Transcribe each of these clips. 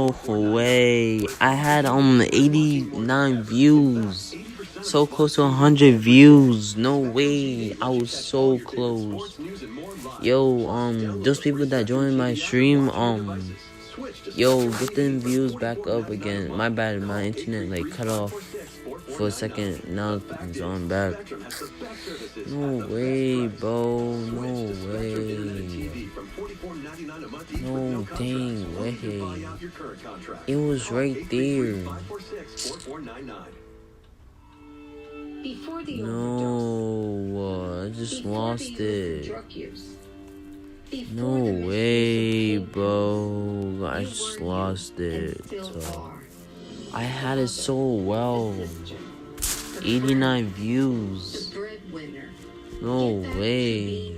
No way. I had 89 views. So close to 100 views. No way. I was so close. Yo, those people that joined my stream, yo, get them views back up again. My bad, my internet like cut off for a second. Now it's on back. No way, bro. No way. No dang way. It was right there. No, I just lost it. No way, bro. I just lost it. So, I had it so well. 89 views. No way.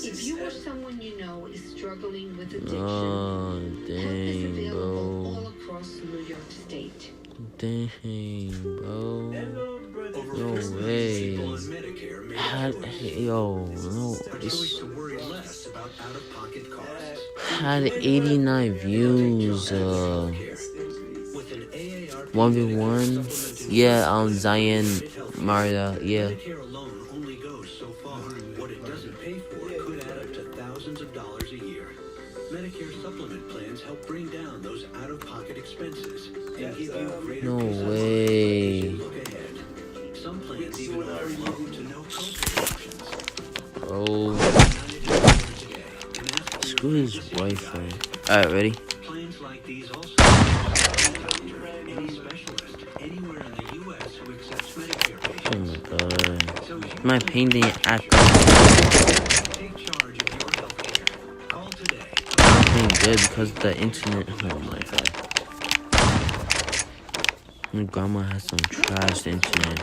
If you or someone you know is struggling with addiction, dang, bro. all across New York State. Dang, bro. No way. No. Had 89 views. 1v1. Yeah, Zion, Maria. Yeah. Medicare supplement plans help bring down those out-of-pocket expenses and give you greater No way. Some plans even offer low to no copay options. Bro. Screw his Wi-Fi. Alright, ready? Plans like these also any specialist anywhere in the US who accepts Medicare patients. Oh my god. My painting act. Take charge of your healthcare. Call today. I'm playing good because the internet. Oh my god. My grandma has some trash internet.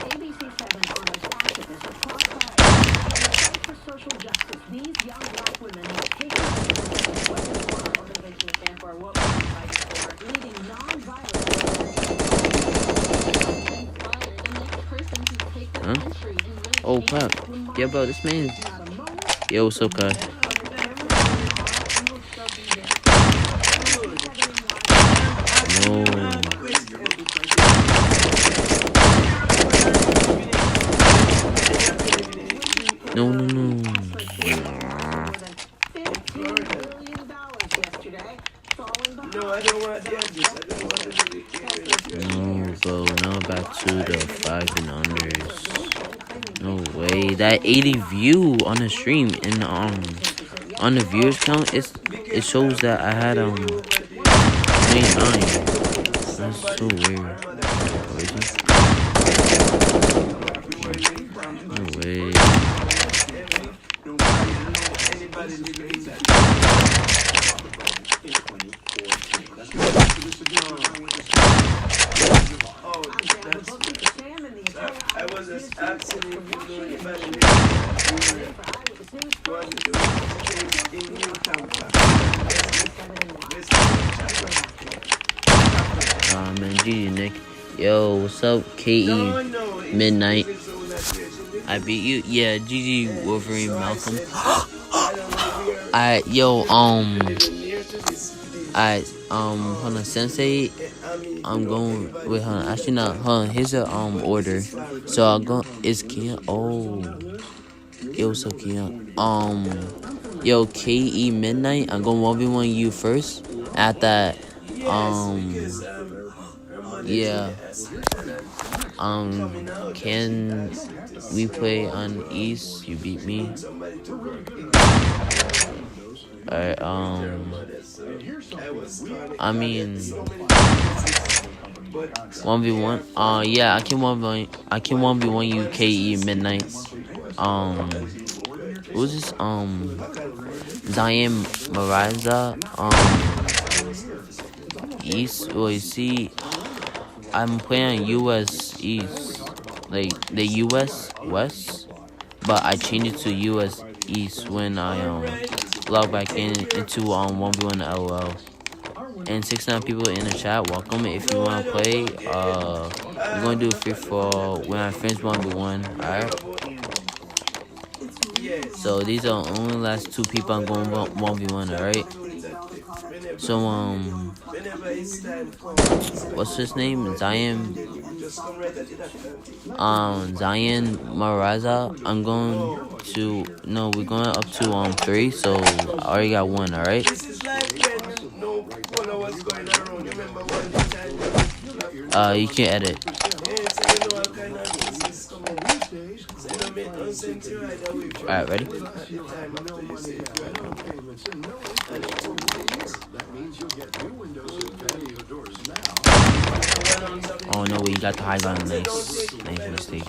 Huh? Oh crap. Yeah, bro, this man. Yo, what's up, guys? No. No, no, no. No, bro, now back to the 5 and unders. No way. That 80 view on the stream and on the viewers count, it shows that I had 29. That's so weird. No way. I was just asking if you know anybody Man, GG, Nick. Yo, what's up, KE? Midnight. I beat you? Yeah, GG, Wolverine, Malcolm. Hold on, Sensei. I'm going with, hold on, actually not, hold on, here's a, order. So I'll go, it's Kia, oh. Yo, what's up, Kia? Yo, KE Midnight, I'm going 1v1 you first. At that, yeah. Can we play on East? You beat me. Alright, I mean 1v1. Yeah, I can 1v1 you KE Midnight. Who's this? Zion Mariza. East. Well, you see, I'm playing on US East, like the US West, but I changed it to US East when I log back into 1v1 LOL. And 69 people in the chat, welcome. If you wanna play, we're gonna do a free for all when I finish 1v1. Alright. So these are only last 2 people I'm going 1v1. Alright. So Whenever it's time, come. what's his name? Zion Just come right at that Zion Maraza. We're going up to 3, so I already got 1, alright? This is like when no one was going around. You remember one time? You can't edit. Yeah, so you know what kind of things is coming. So you don't make no sense to ride away from Alright, ready? at the time after you say you are done. And it will be Oh no, you got the high ground. Nice mistake.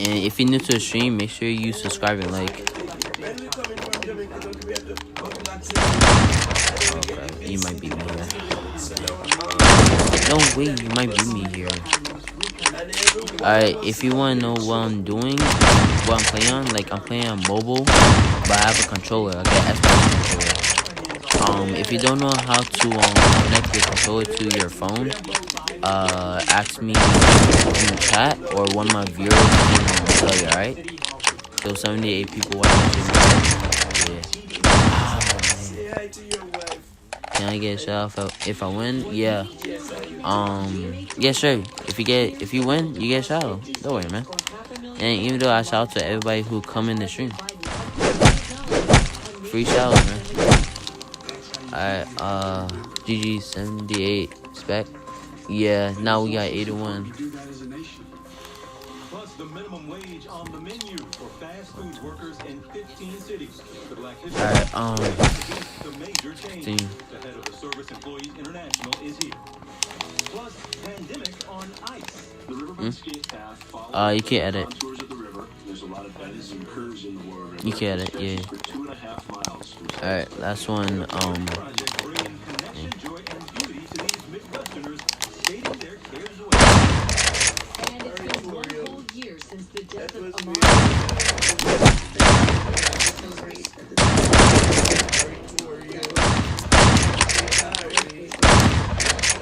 And if you're new to the stream, make sure you subscribe and like. Okay, you might beat me here. No way, you might beat me here. Alright, if you want to know what I'm doing, what I'm playing on, like I'm playing on mobile, but I have a controller. I got Xbox controller. If you don't know how to connect your controller to your phone, ask me in the chat, or one of my viewers can tell you, alright? There's 78 people watching. Yeah. Can I get a shout out if I win? Yeah. Yeah, sure. If you win, you get a shout out. Don't worry, man. And even though I shout out to everybody who come in the stream. Free shout out, man. Alright, GG 78 spec. Yeah, now we got 81. Plus the minimum wage on the menu for fast food workers in 15 cities. The Black History Alright, the major change. The head of the Service Employees International is here. Plus pandemic on ice. The riverboat skate path follows you can't edit. contours of the river. There's a lot of bends and curves in the War River. You can't edit, yeah. For 2.5 miles. Alright, last one, Project bringing connection, joy, and beauty to these Midwesterners, skating their cares away. And it's been 1 whole year since the death of Omlet.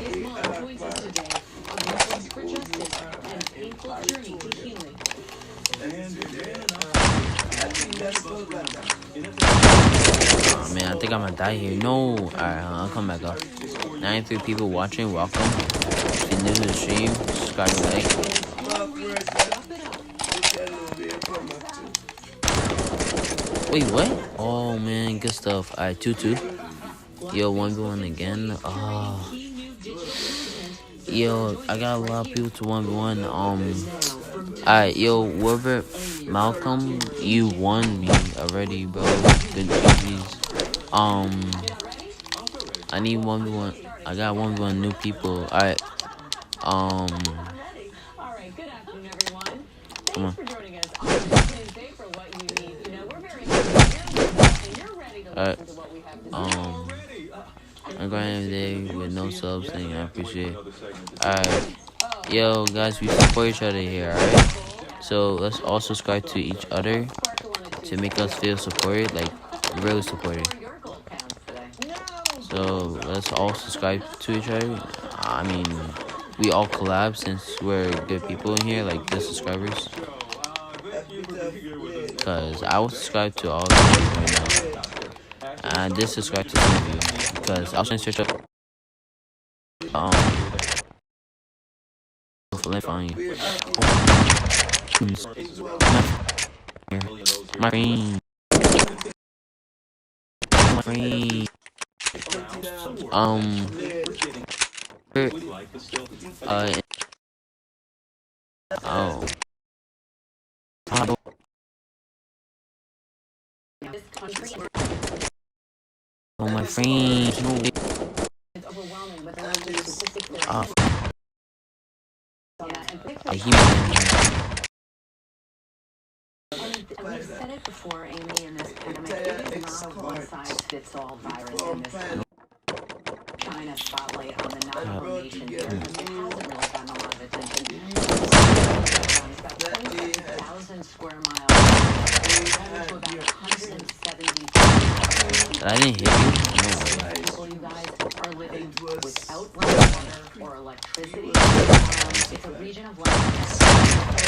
His mom joins us today on Muslims for Justice and painful journey to healing. oh man, I think I'm gonna die here. No. Alright, I'll come back up. 93 people watching, welcome. If you're new to the stream, subscribe and like. Wait, what? Oh man, good stuff. Alright, 2-2. Yo, 1v1 again. Yo, I got a lot of people to 1v1. Alright, yo, whoever, Malcolm, you won me already, bro. Good GG's. I need 1v1. I got 1v1 new people. Alright. Alright, good afternoon, everyone. Come on. Thanks for joining us on Tuesday for what you need. You know, we're very happy and you're ready to listen to what we have to say. I'm going today with no subs thing. I appreciate it. Alright. Yo, guys, we support each other here, alright? So, let's all subscribe to each other to make us feel supported, like, really supported. So, let's all subscribe to each other. I mean, we all collab since we're good people in here, like good subscribers. Because I will subscribe to all of you right now. And I did subscribe to some of you. Because I was trying to search up let me find you. My friend. Oh, my friend. No way. We've said it before, Amy, in this pandemic, it is not a one-size-fits-all virus in this China spotlight on the non-pro nation. It hasn't really gotten a lot of attention. It's about 27,000 square miles, home to about 170. I didn't hit you. No way. People, you guys, are living without running water or electricity. It's a region of life.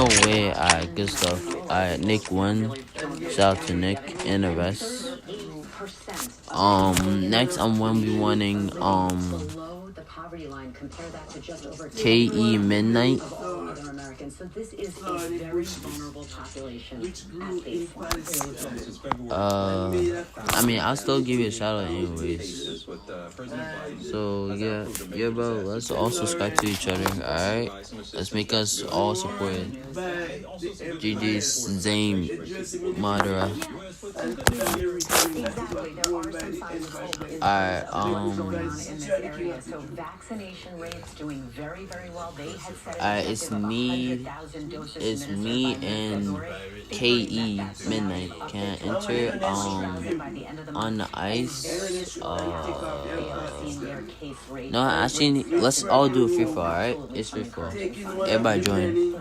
No way. Alright, good stuff. Alright, Nick won. Shout out to Nick and the rest. Next I'm 1v1ing KE Midnight. So this is a very vulnerable population at baseline. I mean, I'll still give you a shout out anyways. So yeah, bro. Let's all subscribe to each other. Alright, let's make us all supported. GG's Zane Madara. Alright, So vaccination rates doing very, very well. They had said alright, it's me and KE Midnight can enter on the ice. No, actually, let's all do a free fall. Alright, it's free fall. Everybody join.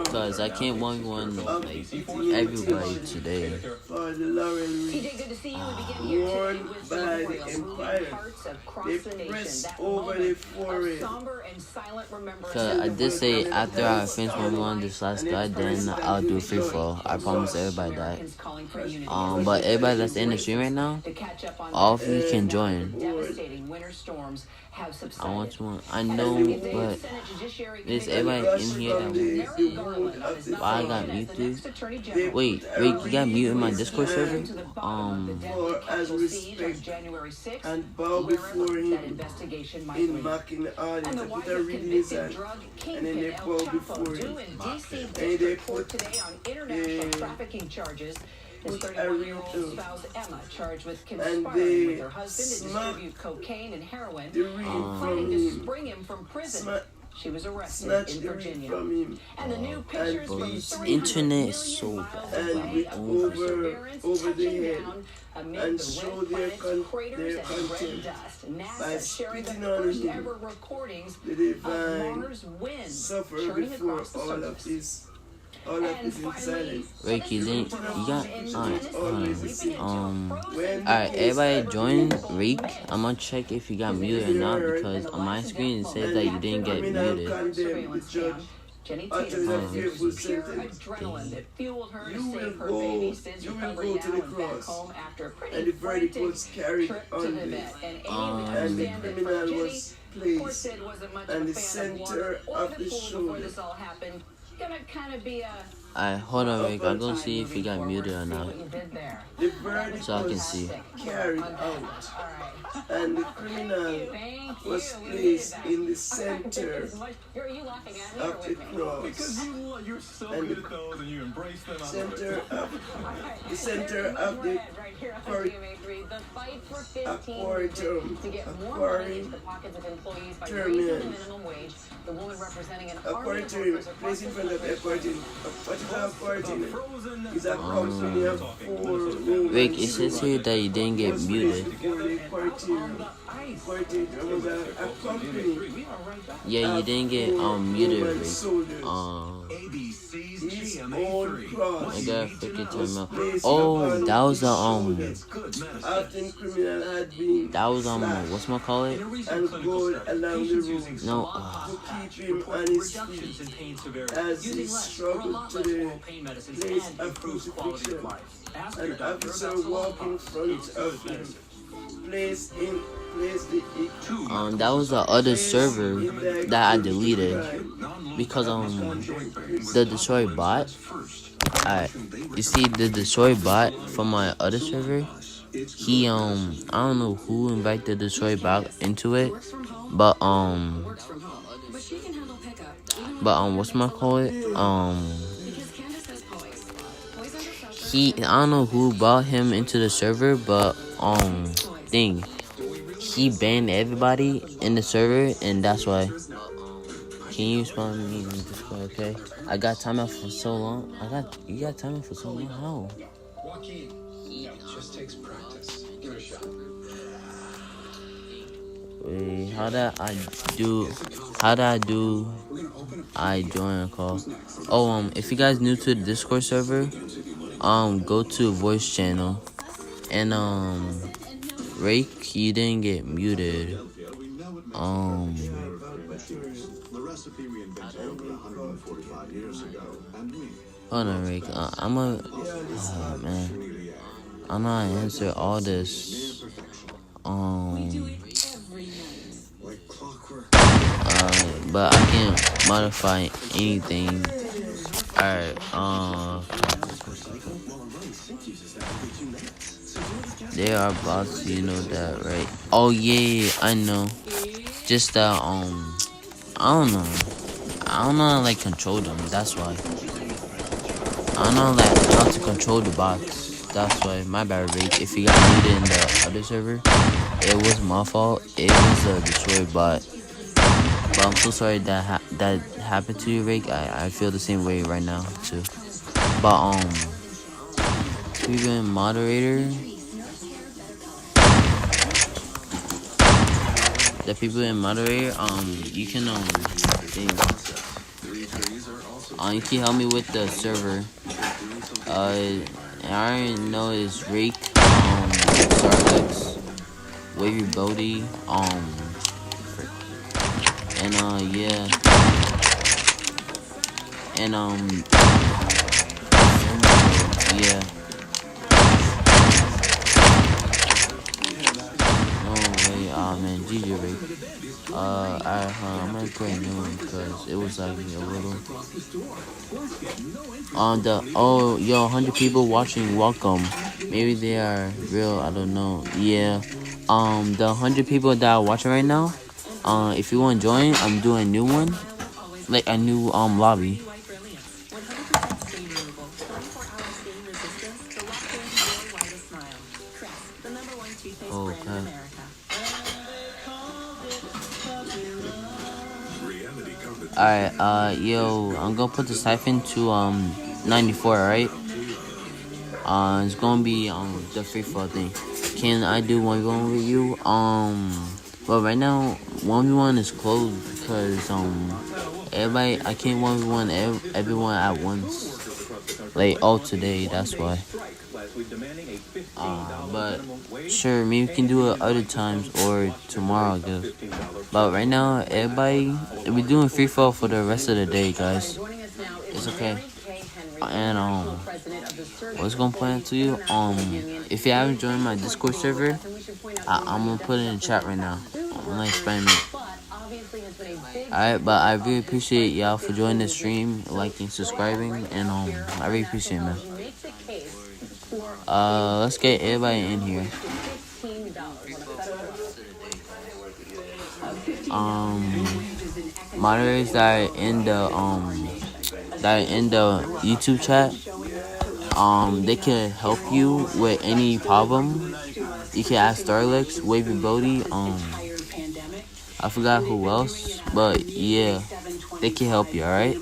Cause I can't 1v1 like everybody today. TJ, good to see you. We begin here today with some hearts across the nation. Over the forehead. Somber and silent remembrance. Cause I did say after I finish 1v1 this last guy, then I'll do free fall. I promise everybody that. But everybody that's in the stream right now, all of you can join. Devastating winter storms have subsided. I want to. I know, but there's everybody in here that why I got muted. Wait, you got muted in my Discord server? As respect and bow before him in back in the audience. I put a reading his hand and then they bow before him. And they put trafficking charges. His 31-year-old spouse Emma charged with conspiring with her husband to distribute cocaine and heroin, planning to spring him from prison. She was arrested in Virginia. And the new pictures from internet is so bad. And with over the head and show their contempt by spitting on him. The divine suffer before all of his insanity. Wait, you got alright, everybody join Reek. I'm gonna check if you got muted or not because on my screen it says that you didn't get muted. Jenny Tatum says pure adrenaline that fueled her to save her baby since recovery now and back home after a pretty frantic trip to the vet. And Amy understand that for Jenny, poor Sid wasn't much of a fan of water or the pool before this all happened. Gonna kind of be a... Alright, hold on, Rick. I'm gonna see if you got muted or not. The verdict So I can see. carried out, and the criminal was placed in the center of the cross, and the center of the aquarium placed in front of the aquarium. What is an aquarium? It's a company of 4 rooms. Rick, it says here that you didn't get muted. Yeah, you didn't get muted, Rick. I got freaking time out. Oh, that was that was what's my call it? And go along the room No. to keep him on his feet as he struggled to the place of crucifixion. An officer walked in front of him, placed that was the other server that I deleted because the destroy bot. Alright, you see the destroy bot from my other server. He I don't know who invited the destroy bot into it, but what's my call it? I don't know who brought him into the server, but he banned everybody in the server, and that's why. Can you spawn me in Discord, okay? I got timeout for so long. You got timeout for so long. How? Just takes practice. Give it a shot. Wait, how did I join a call? Oh, if you guys new to the Discord server, go to voice channel, and Rake, you didn't get muted. The recipe we invented over 145 years ago, and me. Hold on, Rick. Man. I'm not answer all this. Like clockwork. But I can't modify anything. Alright, there are bots, you know that, right? Oh yeah, I know. Just that, I don't know. I don't know how to, like, control them, that's why. I don't know, like, how to control the bots. That's why. My bad, Rick. If you got muted in the other server, it was my fault. It was a destroyed bot. But I'm so sorry that that happened to you, Rick. I feel the same way right now too. But even moderator, the people in moderator, you can you can help me with the server. I already know it's Rick, Starlex, Wavy Bodie, and yeah, and yeah. No way, man, GG Rick. I'm gonna play a new one because it was like a little. Yo, 100 people watching, welcome. Maybe they are real, I don't know. Yeah, the 100 people that are watching right now, if you want to join, I'm doing a new one, like a new lobby. Okay. Alright, yo, I'm gonna put the siphon to 94, right? It's gonna be the free fall thing. Can I do 1v1 with you? But right now 1v1 is closed because everybody, I can't 1v1 everyone at once. Like all today, that's why. But sure, maybe we can do it other times or tomorrow, I guess. But right now, everybody, we're doing free fall for the rest of the day, guys. It's okay. And what's gonna point out to you? If you haven't joined my Discord server, I'm gonna put it in the chat right now. I'm gonna explain it. Alright, but I really appreciate y'all for joining the stream, liking, subscribing, and I really appreciate it, man. Let's get everybody in here. Moderators that are in the YouTube chat, they can help you with any problem. You can ask Starlex, Wavy Bodie, I forgot who else, but yeah, they can help you, alright?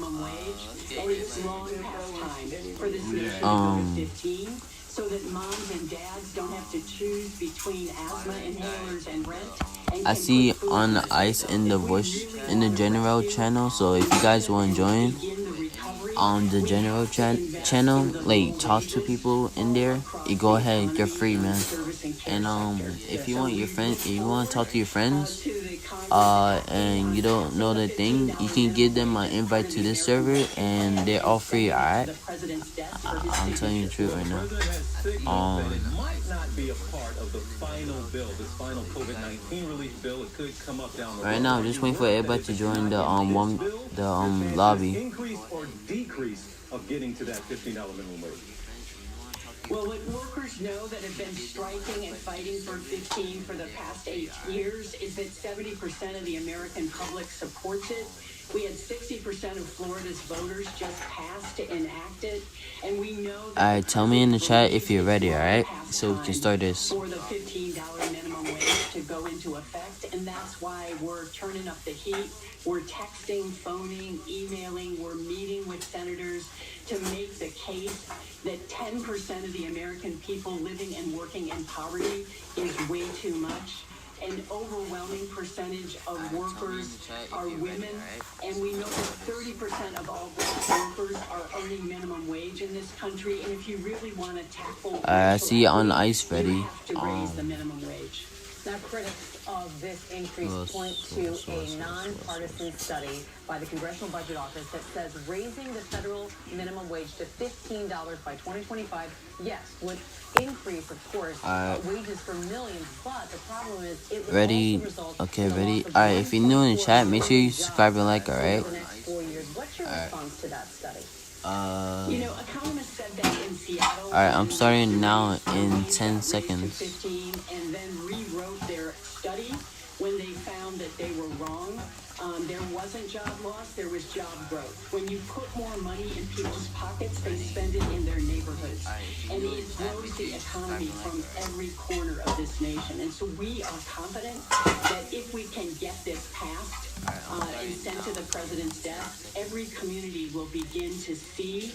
So that moms and dads don't have to choose between asthma inhalers and rent. I see on the ice in the voice in the general channel, so if you guys want to join on the general channel, like talk to people in there, you go ahead, you're free, man. And if you want your friend, if you want to talk to your friends, and you don't know the thing, you can give them an invite to this server, and they're all free. Alright, I'm telling you the truth right now. Right now, I'm just waiting for everybody to join the lobby. Increase or decrease of getting to that $15 minimum wage. Well, what workers know that have been striking and fighting for 15 for the past 8 years is that 70% of the American public supports it. We had 60% of Florida's voters just passed to enact it, and we know that. Alright, tell me in the chat if you're ready, alright? So we can start this. For the $15 minimum wage to go into effect, and that's why we're turning up the heat. We're texting, phoning, emailing, we're meeting with senators to make the case that 10% of the American people living and working in poverty is way too much. An overwhelming percentage of workers are women, and we know that 30% of all black workers are earning minimum wage in this country. And if you really want to tackle, I see you on the ice, Freddie. you have to raise the minimum wage. Now, critics of this increase point to a nonpartisan study by the Congressional Budget Office that says raising the federal minimum wage to $15 by 2025, yes, would increase, of course, wages for millions, but the problem is it would also result in the loss of Alright, if you're new in the chat, make sure you jobs subscribe and like, alright? over the next 4 years. What's your response to that study? You know, economists said that in Seattle. Alright, I'm starting now in 10 seconds. 15 and then rewrote their study when they found that they were wrong. There wasn't job loss, there was job growth. When you put more money in people's pockets, they spend it in their neighborhoods. And it grows the economy from every corner of this nation. And so we are confident that if we can get this passed and sent to the president's desk, every community will begin to see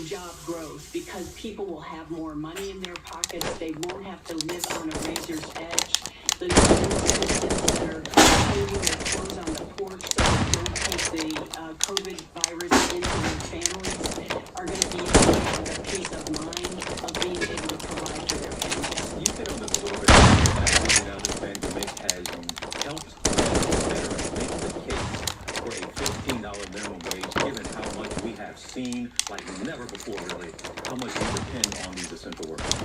job growth because people will have more money in their pockets. They won't have to live on a razor's edge. The businesses that are closing their clothes on the porch so they don't take the COVID virus into their families are going to be able to have a peace of mind of being able to provide for their families. You hit on this a little bit. Now this pandemic has helped make the case for a $15 minimum wage, given how much we have seen like never before, really, how much we depend on these essential workers.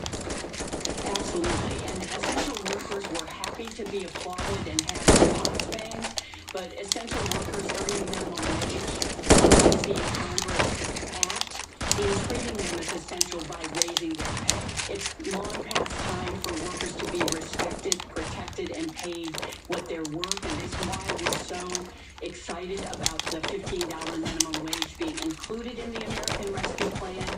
Absolutely, and essential workers were happy to be applauded and have applause bangs, but essential workers earning minimum wage, the Congress act, is treating them as essential by raising their pay. It's long past time for workers to be respected, protected, and paid what they're worth, and it's why we're so excited about the $15 minimum wage being included in the American Rescue Plan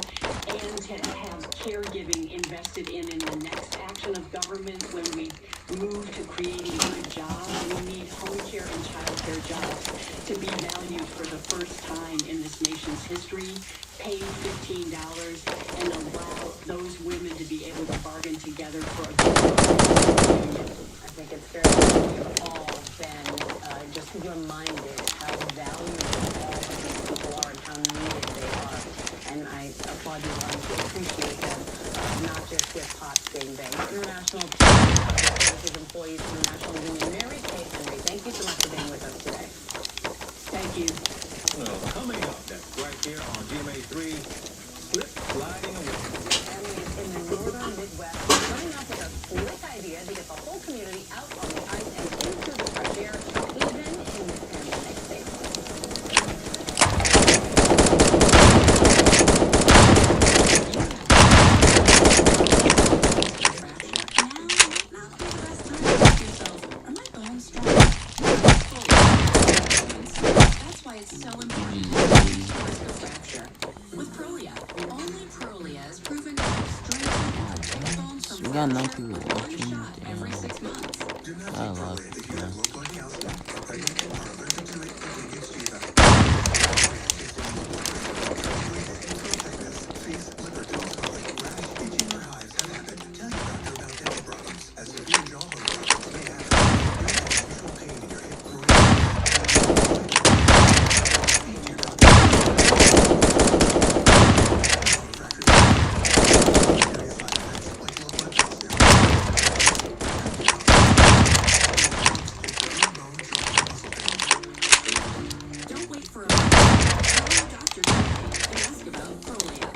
and to have caregiving invested in the next action of government when we move to creating good jobs. We need home care and child care jobs to be valued for the first time in this nation's history, pay $15 and allow those women to be able to bargain together for a good union. I think it's fair that we've all been just reminded how valuable all of these people are and how needed they are. And I applaud you on to appreciate them, not just with pots being banked. International Services Employees International Union, Mary Kay Henry, thank you so much for being with us today. Thank you. Well, coming up, that's right here on GMA3, Slip Sliding Away. Families in the northern Midwest are coming up with a slick idea to get the whole community out on the ice and into the fresh air, even in this pandemic state. That's why it's so important to risk of fracture. With Prolia, only Prolia is proven to strengthen bones from We got 9 fracture people with one watching. shot every 6 months. I love it. Don't wait for a call your doctor today and ask about Prolia.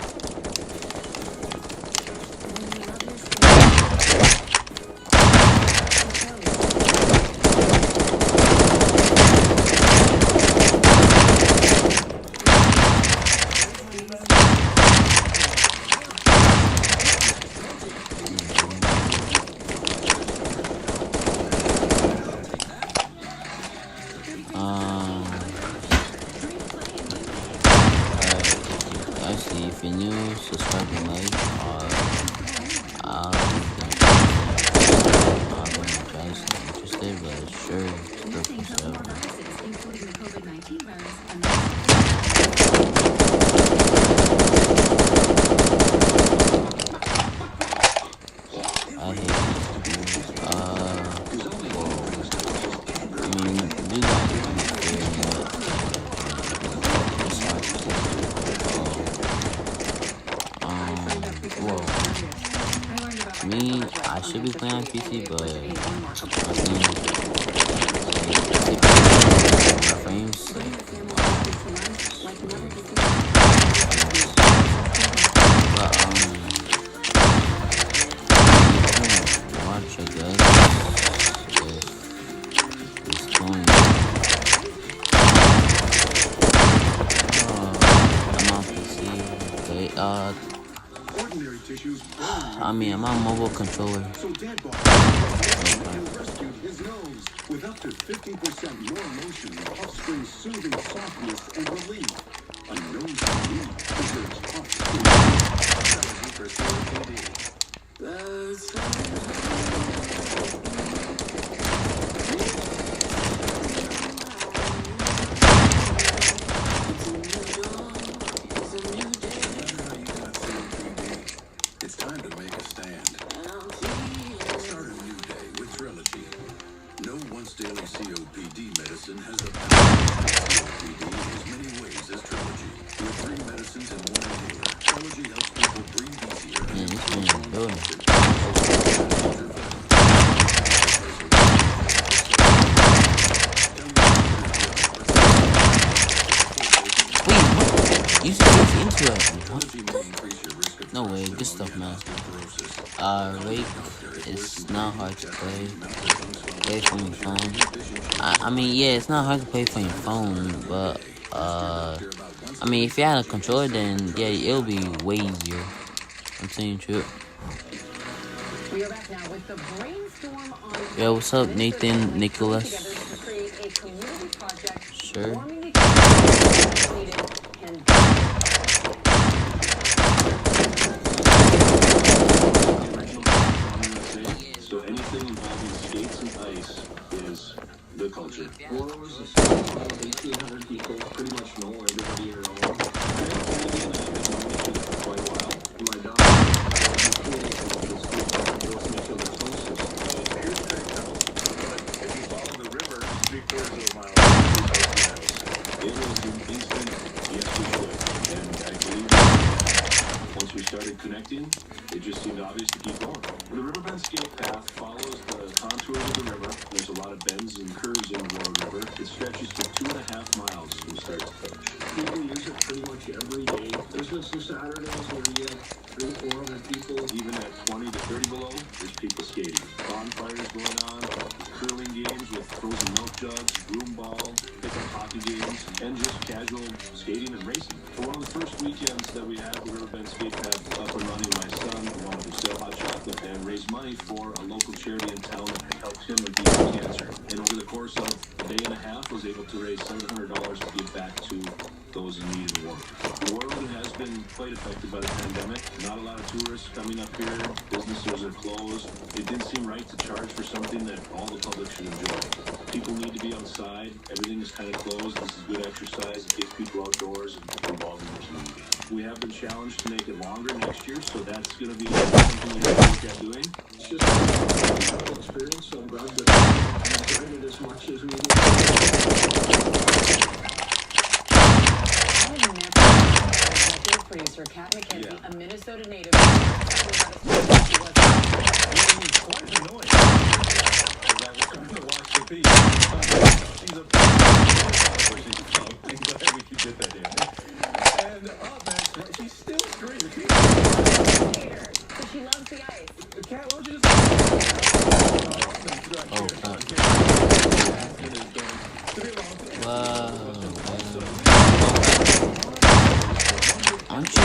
Actually, if you're new, subscribe and like. I'll be interested, but sure, still for sale. Including the COVID-19 virus and I hate these schools. I mean, you guys can be fair, but whoa. Me, I should be playing PC, but frames. But watch, I guess, if it's going. I'm on PC. Okay. I mean, I'm on mobile controller. So Dad bought and rescued his nose with up to 50% more motion, offspring soothing softness and relief. A nose relief deserves offspring. Trilogy for COPD. It's time to make a stand. Start a new day with Trilogy. No once daily COPD medicine has the power to treat COPD in as many ways as Trilogy. With 3 medicines and 1 inhaler, Trilogy helps people breathe easier. Man, this man's building. Wait, what? You still into it? What? No way, good stuff, man. Rake is not hard to play. Play from your phone. I mean, yeah, it's not hard to play from your phone, but I mean, if you had a controller, then yeah, it'll be way easier. I'm saying true. We are back now with the brainstorm on. Yeah, what's up, Nathan, Nicholas? To create a community project. Sure. Forming the community and So anything involving skates and ice is the culture. Warrow's a small town of 1,800 people, pretty much know everybody here at home. Quite a while. My daughter was each other's hostess. Here's the thing, though. If you follow the river 3/4 of a mile, it was an instant yes we should. And I believe once we started connecting, it just seemed obvious to keep going. The riverbend skate path follows the contours of the river. There's a lot of bends and curves in the Road River. It stretches for 2.5 miles from start to finish. People use it pretty much every day. There's been some Saturdays where you get 300-400 people. Even at 20 to 30 below, there's people skating. Bonfires going on, curling games with frozen milk jugs, broom ball, pickup hockey games, and just casual skating and racing. For one of the first weekends that we had the riverbend skate path up and running, my son wanted to sell hot chocolate and raise money for a local charity in town that helped him with cancer. And over the course of a day and a half, was able to raise $700 to give back to those in need of work. Warren has been quite affected by the pandemic. Not a lot of tourists coming up here. Businesses are closed. It didn't seem right to charge for something that all the public should enjoy. People need to be outside. Everything is kind of closed. This is good exercise. It gets people outdoors and involved in the community. We have been challenged to make it longer next year, so that's going to be something we have to look at doing. It's just a experience, so I'm glad that I'm enjoying it as much as we do. Producer Kat McKenzie, a Minnesota native. Quite annoying. I was trying to watch the piece. She's a I'm glad we could get that in. And up next, she's still screaming. So she loves the ice. The cat will just. Aren't you?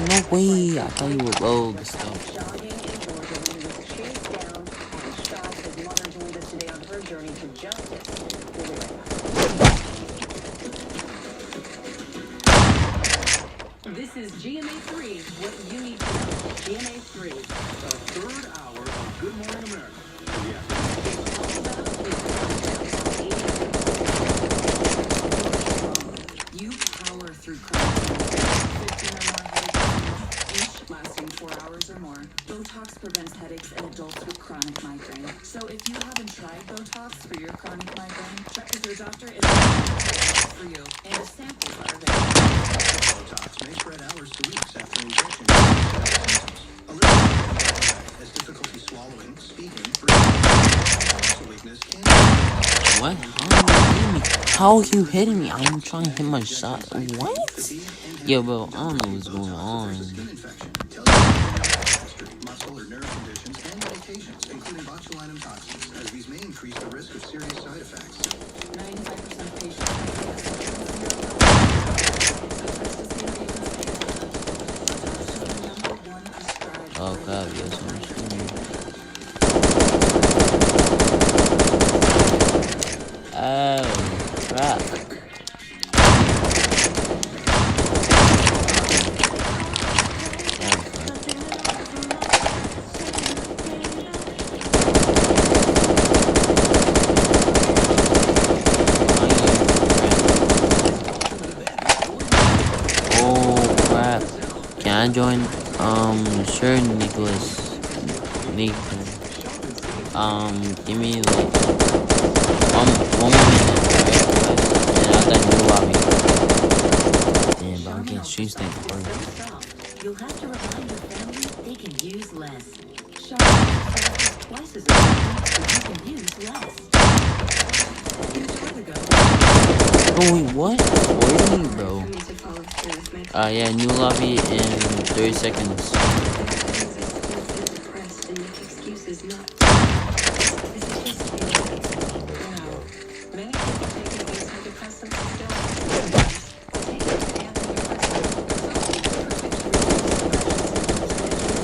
No way. I thought you would load this stuff. Jogging in Georgia when he was chased down and shot. His mother joined us today on her journey to justice. We'll be right back. This is GMA3, what you need to know. GMA3. A third hour of Good Morning America. You power through chronic 15 or more headaches, each lasting 4 hours or more. Botox prevents headaches in adults with chronic migraine. So if you haven't tried Botox for your chronic migraine, check with your doctor if it's for you. And the samples are available. Botox may spread hours to weeks after injection. A little has difficulty swallowing, speaking, What? How are you hitting me? I'm trying to hit my shot. What? Yo, bro, I don't know what's going on. Muscle or nerve conditions and medications, including botulinum toxins, as these may increase the risk of serious side effects. 95% of patients. Oh, God, yes, I'm oh, crap. Oh, crap. Can I join? Sure, Nicholas. Nathan. Give me like 1 minute, alright, and I'll get new lobby. Damn, but I'm getting stream snake first. You'll have to remind your family they can use less. Shop is twice as effective, but you can use less. Oh wait, what? 40, bro. Yeah, new lobby in 30 seconds.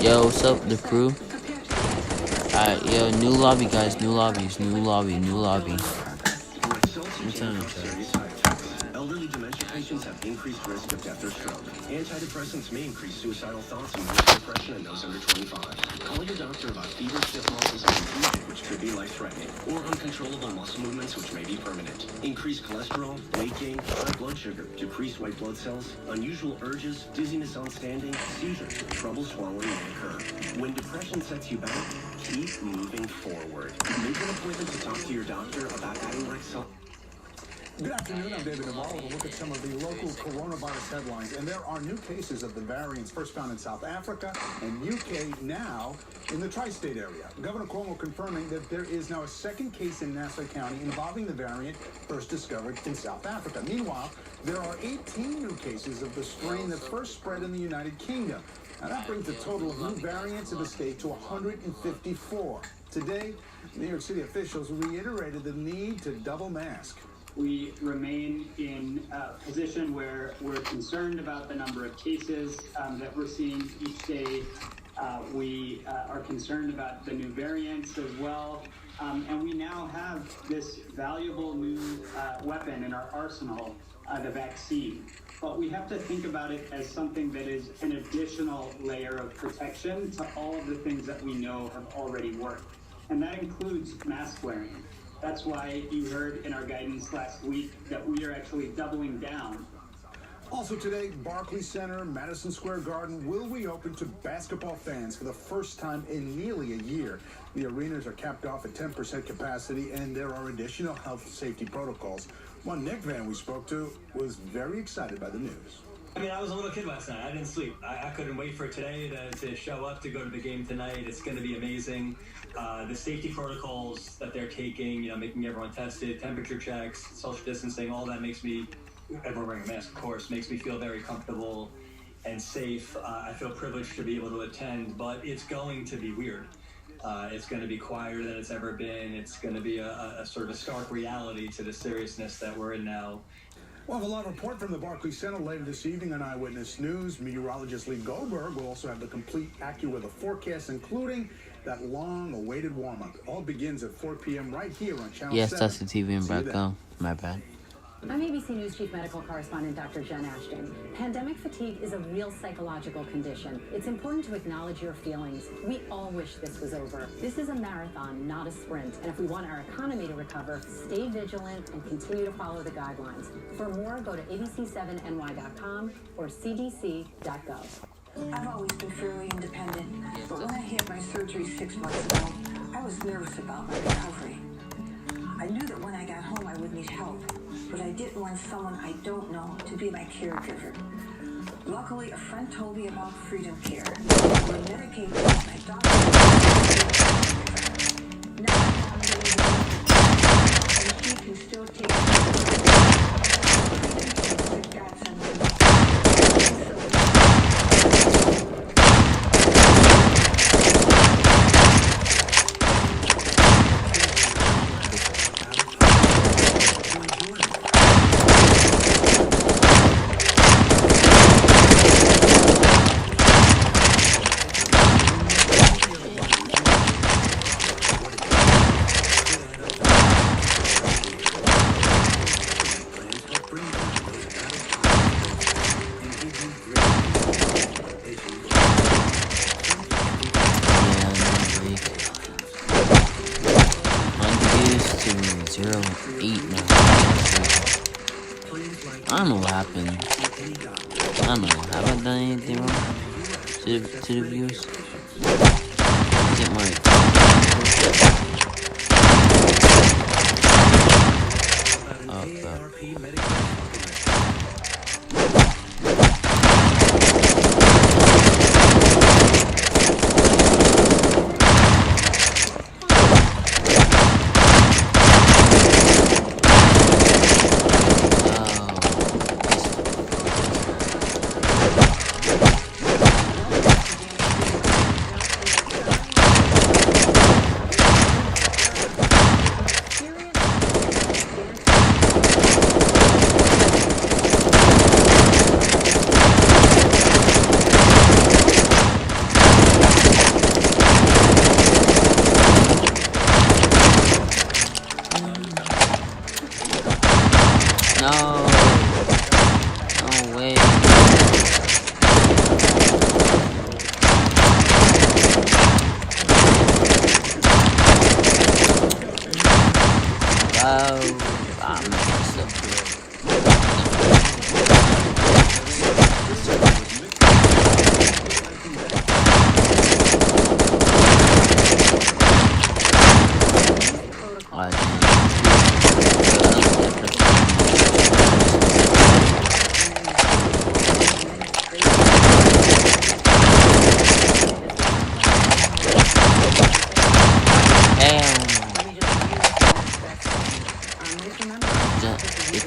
Yo, what's up, the crew? Alright, yo, new lobby, guys, new lobbies, new lobby. What time is it? Elderly dementia patients have increased risk of death or stroke. Antidepressants may increase suicidal thoughts and worse depression in those under 25. Call your doctor about fever, stiff muscles, and confusion, which could be life-threatening, or uncontrollable muscle movements, which may be permanent. Increased cholesterol, weight gain, high blood sugar, decreased white blood cells, unusual urges, dizziness on standing, seizures, trouble swallowing may occur. When depression sets you back, keep moving forward. Make an appointment to talk to your doctor about adding Rexall. Good afternoon, I'm David Navarro with a look at some of the local coronavirus headlines. And there are new cases of the variants first found in South Africa and UK, now in the tri-state area. Governor Cuomo confirming that there is now a second case in Nassau County involving the variant first discovered in South Africa. Meanwhile, there are 18 new cases of the strain that first spread in the United Kingdom. Now that brings the total of new variants in the state to 154. Today, New York City officials reiterated the need to double mask. We remain in a position where we're concerned about the number of cases that we're seeing each day. We are concerned about the new variants as well. And we now have this valuable new weapon in our arsenal, the vaccine. But we have to think about it as something that is an additional layer of protection to all of the things that we know have already worked. And that includes mask wearing. That's why you heard in our guidance last week that we are actually doubling down. Also today, Barclays Center, Madison Square Garden will reopen to basketball fans for the first time in nearly a year. The arenas are capped off at 10% capacity, and there are additional health safety protocols. One Nick fan we spoke to was very excited by the news. I mean, I was a little kid last night. I didn't sleep. I couldn't wait for today to show up, to go to the game tonight. It's going to be amazing. The safety protocols that they're taking, making everyone tested, temperature checks, social distancing, all that makes me, everyone wearing a mask, of course, makes me feel very comfortable and safe. I feel privileged to be able to attend, but it's going to be weird. It's going to be quieter than it's ever been. It's going to be a sort of a stark reality to the seriousness that we're in now. We'll have a live report from the Barclays Center later this evening on Eyewitness News. Meteorologist Lee Goldberg will also have the complete AccuWeather forecast, including that long-awaited warm-up. All begins at 4 p.m. right here on Channel 7. Yes, that's the TV in background. My bad. I'm ABC News Chief Medical Correspondent Dr. Jen Ashton. Pandemic fatigue is a real psychological condition. It's important to acknowledge your feelings. We all wish this was over. This is a marathon, not a sprint. And if we want our economy to recover, stay vigilant and continue to follow the guidelines. For more, go to abc7ny.com or cdc.gov. I've always been fairly independent, but when I had my surgery 6 months ago, I was nervous about my recovery. I knew that when I got home I would need help, but I didn't want someone I don't know to be my caregiver. Luckily, a friend told me about Freedom Care. We're medicated by my doctor. Now I'm getting the and she can 0-8 now. I don't know what happened. I don't know. Have I done anything wrong to the viewers? Get my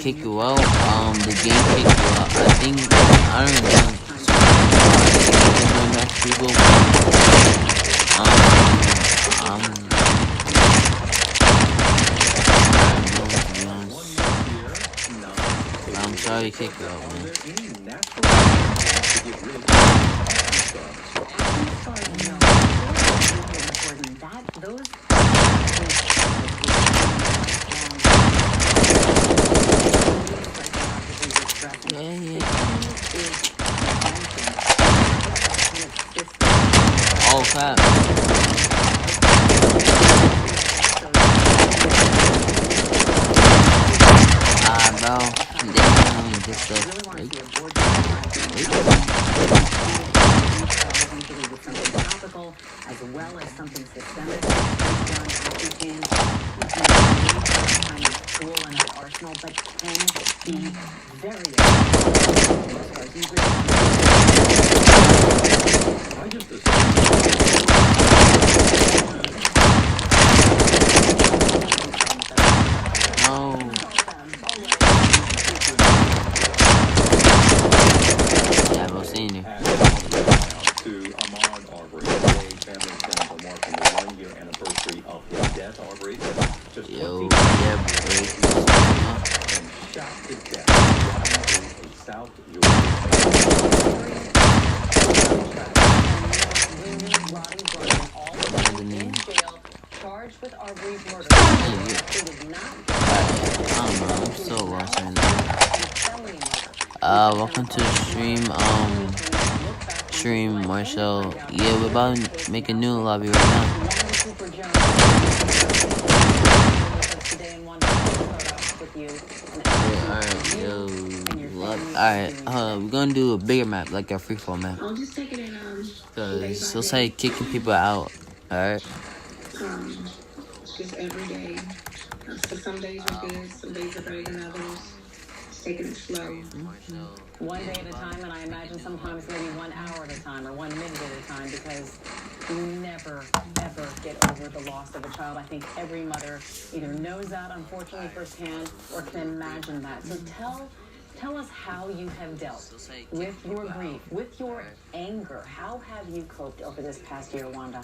kick you out. The game kicked you out. I think I don't know. I'm sorry to kick you out, man. Oh crap. Bro. Damn, this stuff. As well as something systemic, tool in our arsenal, but can be very welcome to the stream, Marshall. Yeah, we're about to make a new lobby right now. Alright, we're gonna do a bigger map, like a freefall map. I'll just take it in, Cause it's like kicking people out, alright? Just every day. So some days are good, some days are better than others. Taking it slow. One day at a time, and I imagine sometimes maybe 1 hour at a time or 1 minute at a time, because you never, ever get over the loss of a child. I think every mother either knows that, unfortunately, firsthand, or can imagine that. So tell us how you have dealt with your grief, with your anger. How have you coped over this past year, Wanda?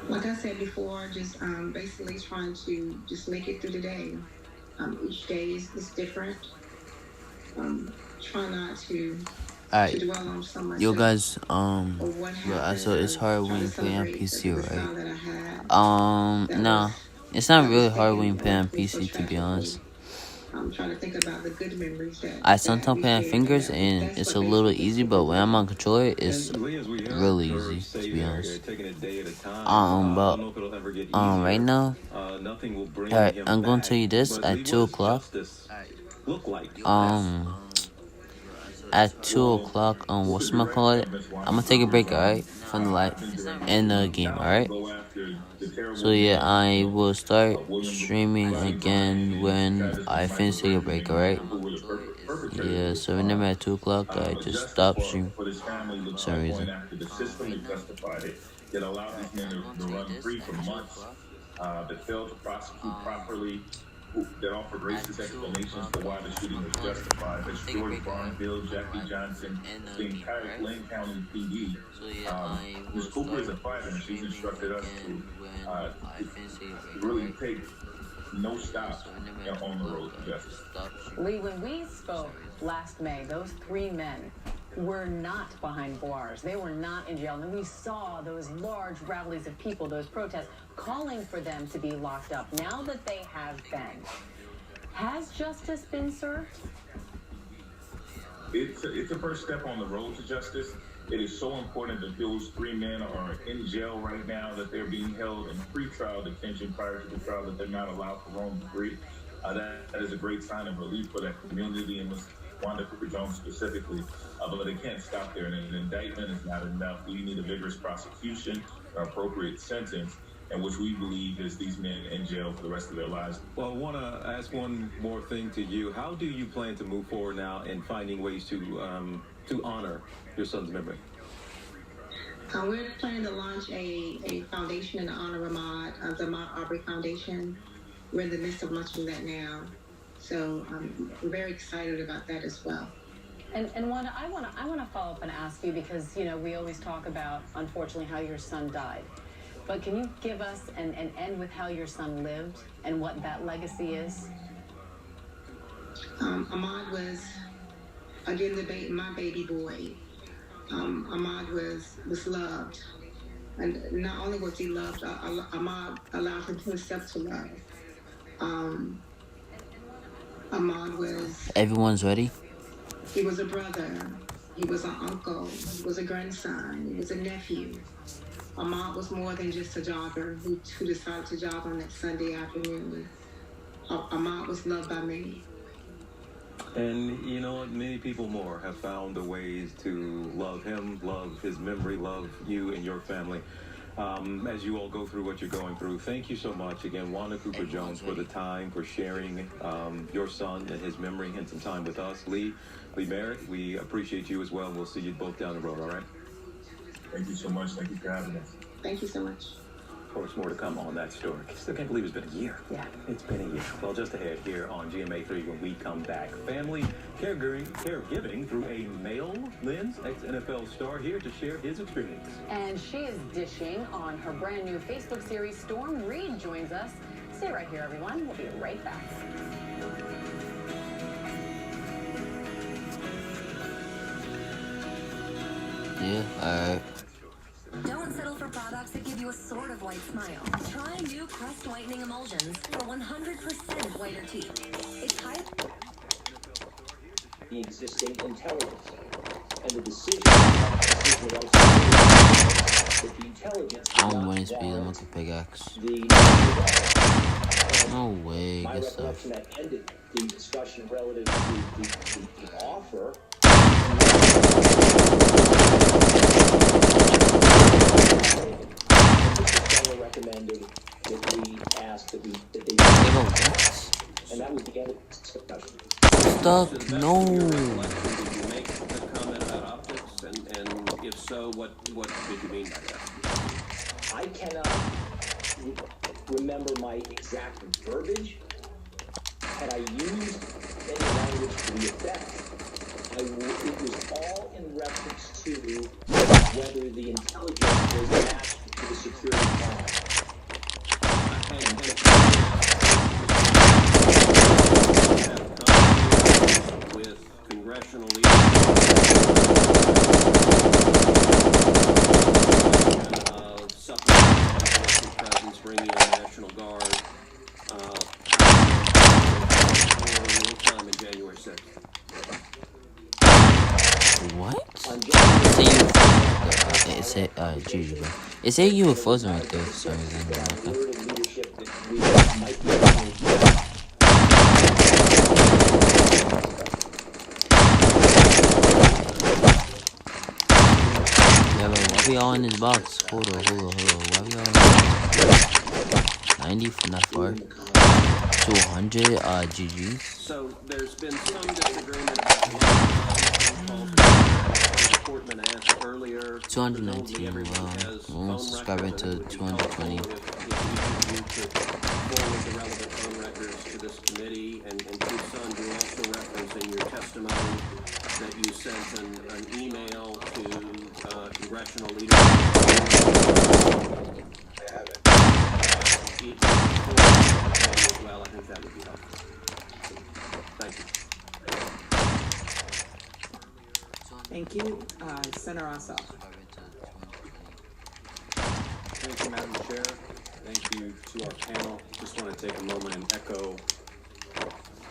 Like I said before, just basically trying to just make it through the day. Each day is different. Try not to dwell on so much. Yo guys, so it's hard when you play on PC, right? No, it's not really hard when you play on PC, to be honest. I'm trying to think about the good memories that I sometimes play on fingers and That's it's what a little basically easy, but when I'm on controller, it's really easy, to be honest. But right now, alright, I'm going to tell you this at 2 o'clock. At 2 o'clock, whatchamacallit, I'm gonna take a break, alright, from the live and the game, alright? So yeah, I will start streaming again when I finish taking a break, alright? Yeah, so whenever at 2 o'clock, I just stop streaming for some reason. After the system that justified it, that allowed these men to run free for months, that failed to prosecute properly, that offered racist explanations for why the shooting was justified. That's George Barnfield, Jackie Johnson, the entire Lane County PD. Ms. Cooper is a fighter, and she's instructed us to really take no stop on the road to justice. Lee, when we spoke last May, those 3 men were not behind bars. They were not in jail. And we saw those large rallies of people, those protests, calling for them to be locked up. Now that they have been, has justice been served? It's a first step on the road to justice. It is so important that those 3 men are in jail right now, that they're being held in pre-trial detention prior to the trial, that they're not allowed to roam free. That is a great sign of relief for that community and Ms. Wanda Cooper Jones specifically. But they can't stop there, and an indictment is not enough. We need a vigorous prosecution, an appropriate sentence, and which we believe is these men in jail for the rest of their lives. Well, I want to ask one more thing to you. How do you plan to move forward now in finding ways to honor your son's memory? We're planning to launch a foundation in honor of the Ahmaud Arbery Foundation. We're in the midst of launching that now. So we're very excited about that as well. And Wanda, I want to follow up and ask you, because, you know, we always talk about, unfortunately, how your son died. But can you give us and end with how your son lived and what that legacy is? Ahmaud was, again, my baby boy. Ahmaud was loved. And not only was he loved, Ahmaud allowed himself to love. Ahmaud was... Everyone's ready? He was a brother. He was an uncle. He was a grandson. He was a nephew. Ahmaud was more than just a jogger who decided to jog on that Sunday afternoon. Ahmaud was loved by many. And, you know, many people more have found the ways to love him, love his memory, love you and your family. As you all go through what you're going through, thank you so much again, Wanda Cooper Jones, for the time, for sharing your son and his memory and some time with us. Lee Merritt, we appreciate you as well. We'll see you both down the road, all right? Thank you so much. Thank you for having us. Thank you so much. Of course, more to come on that story. Still can't believe it's been a year. Yeah. It's been a year. Well, just ahead here on GMA3 when we come back. Family caregiving through a male lens, ex-NFL star here to share his experience. And she is dishing on her brand new Facebook series. Storm Reed joins us. Stay right here, everyone. We'll be right back. Yeah, alright. Don't settle for products that give you a sort of white smile. Try new Crest Whitening Emulsions for 100% whiter teeth. It's high... The existing intelligence. And the decision that the intelligence... I'm winning speed, I'm looking pickaxe. No way, my good recollection stuff. that ended the discussion relative to the offer. Recommended that we ask that they and that was the end of the discussion. Stop, no. Did you make a comment about optics, and if so, what did you mean by that? I cannot remember my exact verbiage. Had I used any language to the effect, it was all in reference to whether the intelligence was matched to the security plan. With congressional of supplemental presence, bringing in the National Guard, Alright, GG, bro. It said you were frozen right there for some reason. Okay. Yeah, bro, why we all in this box? Hold on. Why we all in this box? 90 from that far. 200, GG. So there's been some disagreement about Portman asked earlier. 219, we'll subscribe into 220. If forward the relevant phone records to this committee, and Tucson, you also reference in your testimony that you sent an email to congressional leaders. I have it. Well, I think that would be helpful. Thank you. Thank you. Senator Ossoff. Thank you, Madam Chair. Thank you to our panel. Just want to take a moment and echo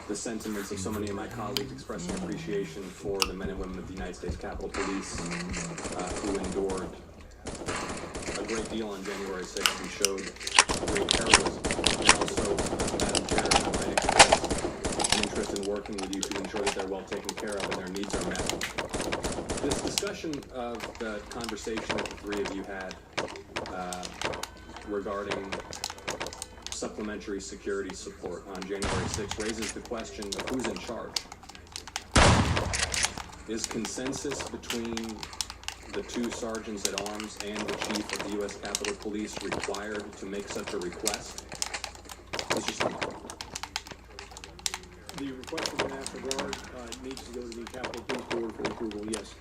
the sentiments of so many of my colleagues expressing appreciation for the men and women of the United States Capitol Police who endured a great deal on January 6th and showed great heroism. And also, Madam Chair, I might express an interest in working with you to ensure that they're well taken care of and their needs are met. This discussion of the conversation that the three of you had regarding supplementary security support on January 6th raises the question of who's in charge. Is consensus between the two sergeants at arms and the chief of the U.S. Capitol Police required to make such a request? Mr. Smith. The request of the National Guard needs to go to the Capitol Police Board for approval, yes.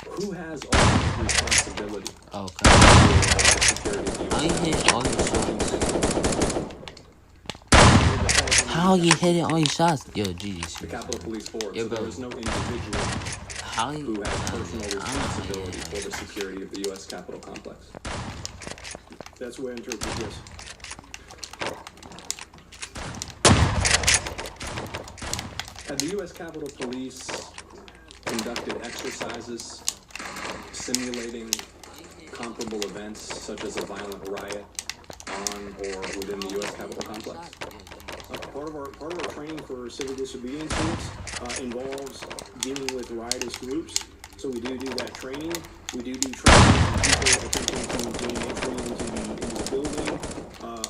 Who has ultimate responsibility? Okay. How you hit all your shots? How you hitting all your shots? Yo, GG. The Capitol Police Board. Yeah, so bro. there is no individual who has personal responsibility for the security of the U.S. Capitol complex. That's the way I interpret it, yes. Have the U.S. Capitol Police conducted exercises simulating comparable events such as a violent riot on or within the U.S. Capitol complex? Part of our training for civil disobedience units involves dealing with riotous groups. So we do that training. We do training for people attempting to gain entry into the building.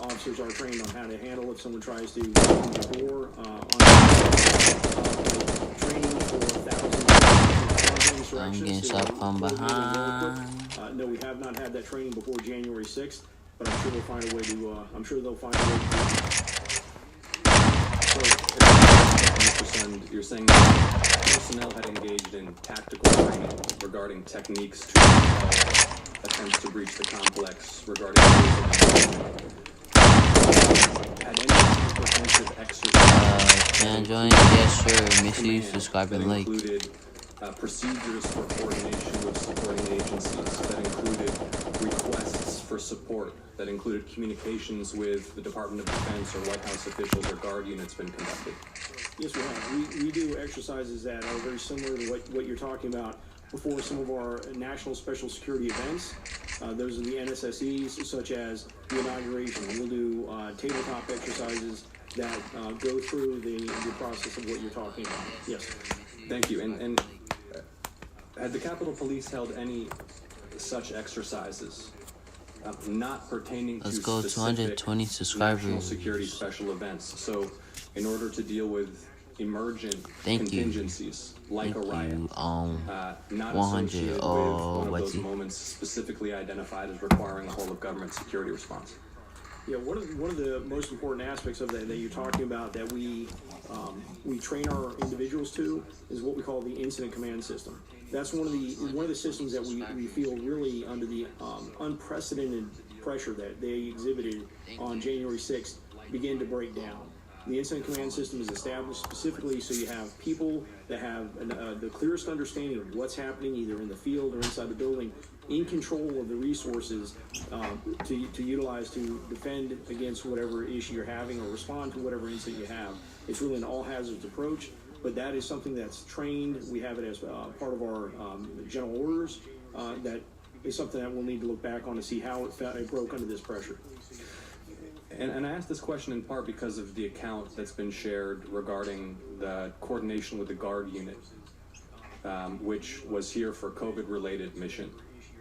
Officers are trained on how to handle if someone tries to open the door. Training for thousands of insurrections. I'm getting shot from behind. No, we have not had that training before January 6th, but I'm sure they'll find a way to. I'm sure they'll find a way to. So, Mr. Sund, you're saying that personnel had engaged in tactical training regarding techniques to repel attempts to breach the complex regarding had any comprehensive exercise can I join? Yes, sure. Make sure you subscribe and like. Included procedures for coordination with supporting agencies, that included requests for support, that included communications with the Department of Defense or White House officials or Guard units been conducted? Yes, we have. We do exercises that are very similar to what you're talking about before some of our national special security events. Those are the NSSEs, such as the inauguration. We'll do tabletop exercises that go through the process of what you're talking about. Yes. Thank you. And had the Capitol Police held any such exercises not pertaining to specific 220 subscribers. national security special events? So, in order to deal with emergent contingencies like a riot, not 100 associated with one of those moments specifically identified as requiring a whole of government security response. Yeah, one of the most important aspects of that you're talking about that we train our individuals to is what we call the incident command system. That's one of the systems that we feel really under the unprecedented pressure that they exhibited on January 6th begin to break down. The incident command system is established specifically so you have people that have the clearest understanding of what's happening either in the field or inside the building, in control of the resources to utilize to defend against whatever issue you're having or respond to whatever incident you have. It's really an all-hazards approach, but that is something that's trained. We have it as part of our general orders, that is something that we'll need to look back on to see how it broke under this pressure. And I asked this question in part because of the account that's been shared regarding the coordination with the guard unit, which was here for COVID-related mission.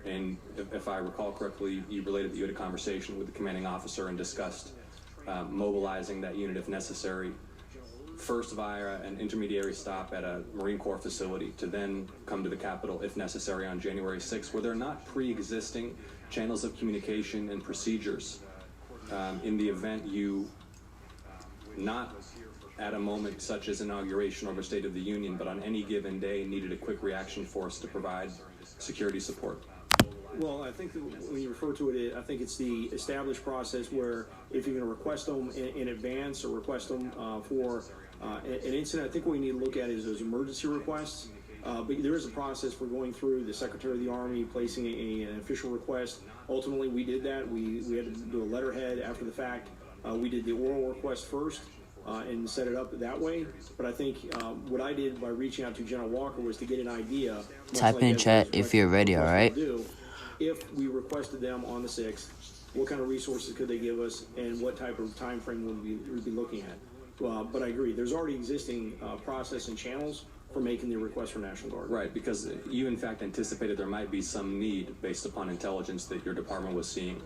And if I recall correctly, you related that you had a conversation with the commanding officer and discussed mobilizing that unit if necessary, first via an intermediary stop at a Marine Corps facility to then come to the Capitol if necessary on January 6th. Were there not pre-existing channels of communication and procedures in the event you, not at a moment such as inauguration or a State of the Union, but on any given day needed a quick reaction force to provide security support? Well, I think that when you refer to it, I think it's the established process where if you're going to request them in advance or request them for an incident, I think what we need to look at is those emergency requests. But there is a process for going through the Secretary of the Army, placing an official request. Ultimately, we did that. We had to do a letterhead after the fact. We did the oral request first and set it up that way. But I think what I did by reaching out to General Walker was to get an idea. Type in chat if you're ready, all right? If we requested them on the 6th, what kind of resources could they give us, and what type of time frame would we be looking at? But I agree, there's already existing process and channels for making the request for National Guard. Right, because you in fact anticipated there might be some need based upon intelligence that your department was seeing.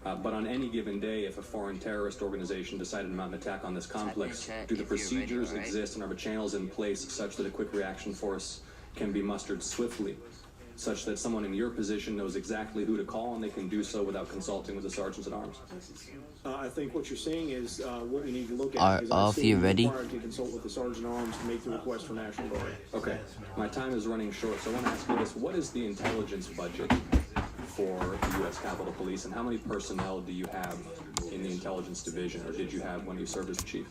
But on any given day, if a foreign terrorist organization decided to mount an attack on this complex, do the procedures exist and are the channels in place such that a quick reaction force can be mustered swiftly, such that someone in your position knows exactly who to call and they can do so without consulting with the sergeants at arms? I think what you're saying is what we need to look at. Are all of you ready? To consult with the sergeant at arms to make the request for National Guard. Okay, my time is running short, so I want to ask you this: what is the intelligence budget for the U.S. Capitol Police, and how many personnel do you have in the intelligence division, or did you have when you served as chief?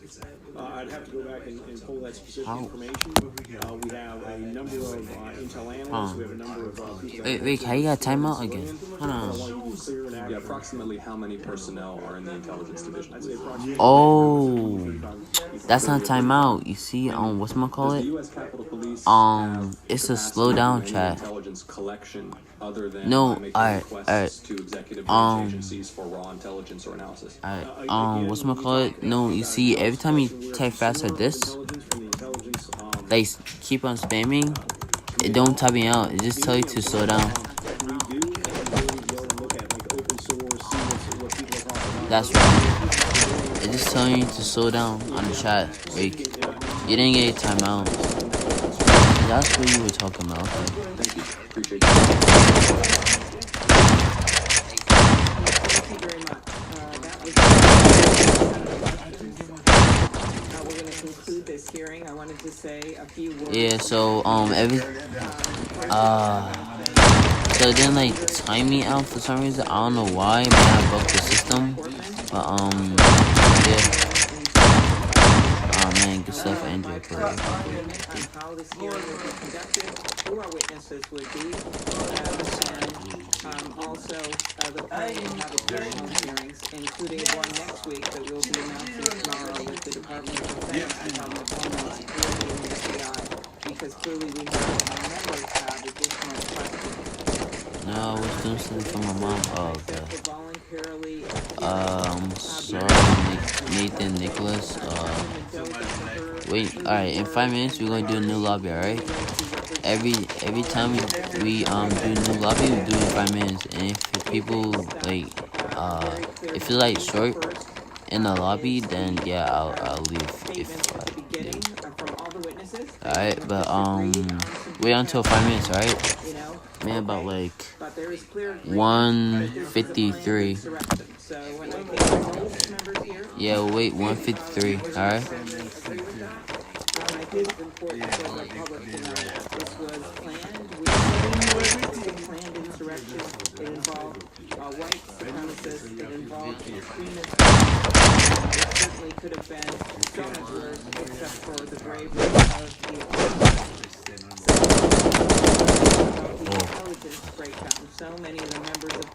I'd have to go back and pull that specific information. We have a number of intel analysts. We have a number of people. Wait, how you got timeout again? Hold on. Yeah, approximately how many personnel are in the intelligence division? Oh, that's not timeout. You see, what's my call it? It's a slow down chat. Intelligence collection other than no, alright. To executive branch agencies for raw intelligence or analysis. Alright, what's my call it? No, you see, every time you type fast like this, like keep on spamming, it don't type me out. It just tell you to slow down. That's right. It just telling you to slow down on the chat. Like, you didn't get a timeout. That's what you were talking about. Okay. Thank you. Appreciate We're going to conclude this hearing. I wanted to say a few words. Yeah, so so it didn't like time me out for some reason. I don't know why. Maybe I broke the system. But yeah. Oh man, good stuff, Andrew. How this hearing will be conducted, who our witnesses would be, and also the plan will have additional hearings, including one next week that we'll be announcing tomorrow with the Department of Defense, Department of Homeland Security, and the FBI, because clearly we have additional questions. No, I was doing something for my mom. Oh, okay. Sorry, Nathan, Nicholas. Wait, alright, in 5 minutes we're gonna do a new lobby, alright? Every time we do a new lobby, we do it in 5 minutes. And if people like if it's like short in the lobby, then yeah, I'll leave. Alright, but wait until 5 minutes, alright? Man, about like 1:53. Yeah, wait, 1:53. Alright. Planned insurrection. It involved white supremacists. It involved extremists. It certainly could have been so much worse, except for the bravery of the intelligence breakdown. So many of the members of the